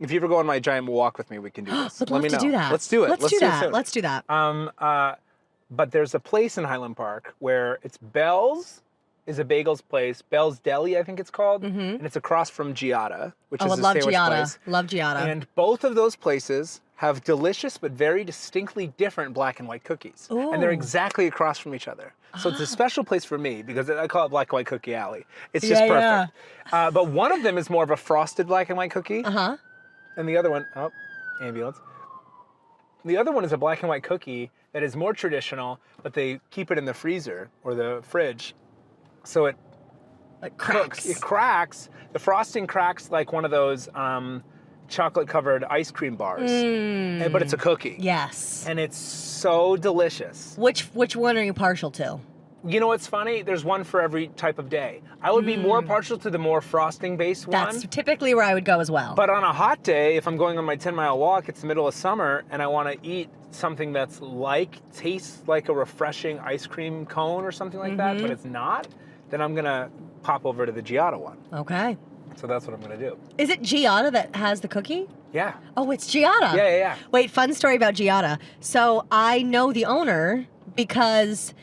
if you ever go on my giant walk with me, we can do this. Would Let love me to know. do that. Let's do it. Let's do that. soon. Let's do that. But there's a place in Highland Park where it's Bell's is a bagels place. Bell's Deli, I think it's called. And it's across from Giada, which is I a love sandwich Giada. place. Love Giada. And both of those places have delicious but very distinctly different black and white cookies. And they're Ooh. exactly across from each other. So it's a special place for me because I call it Black and White Cookie Alley. It's just Yeah, perfect. But one of them is more of a frosted black and white cookie. And the other one, ambulance. The other one is a black and white cookie that is more traditional, but they keep it in the freezer or the fridge. So it like cooks. cracks. It cracks. The frosting cracks like one of those chocolate-covered ice cream bars. But it's a cookie. Yes. And it's so delicious. Which one are you partial to? You know what's funny? There's one for every type of day. I would be more partial to the more frosting-based one. That's typically where I would go as well. But on a hot day, if I'm going on my 10-mile walk, it's the middle of summer, and I want to eat something that's tastes like a refreshing ice cream cone or something like that, but it's not, then I'm going to pop over to the Giada one. Okay. So that's what I'm going to do. Is it Giada that has the cookie? Yeah. Oh, it's Giada. Yeah. Wait, fun story about Giada. So I know the owner because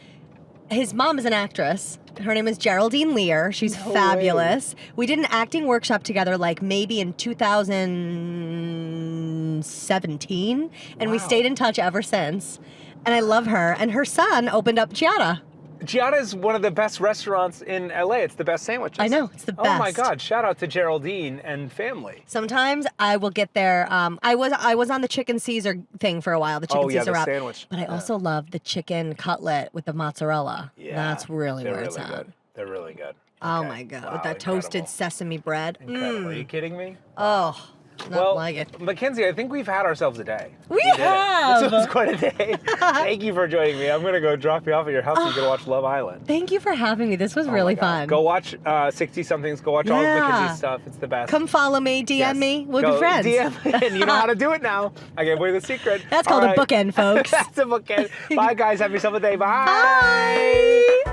his mom is an actress. Her name is Geraldine Lear. She's fabulous. We did an acting workshop together like maybe in 2017, and we stayed in touch ever since. And I love her. And her son opened up Giada. Giada is one of the best restaurants in LA. It's the best sandwiches. I know, it's the Oh my best. God! Shout out to Geraldine and family. Sometimes I will get there. I was on the chicken Cesar thing for a while. The chicken Cesar the wrap. sandwich. But I also love the chicken cutlet with the mozzarella. Yeah, That's really where it's really at. good. They're really good. Oh Okay. my God, Wow, with that toasted incredible. sesame bread. Incredible. Are you kidding me? Oh, not like it. Mackenzie, I think we've had ourselves a day. We did it. have. This was quite a day. Thank you for joining me. I'm going to go drop you off at your house so you can watch Love Island. Thank you for having me. This was Oh really my God. fun. Go watch 60-somethings. Go watch all of Yeah. Mackenzie's stuff. It's the best. Come follow me, DM Yes. me. We'll Go be friends. DM me, and you know how to do it now. I gave away the secret. That's All called right. a bookend, folks. That's a bookend. Bye, guys. Have yourself a day. Bye. Bye.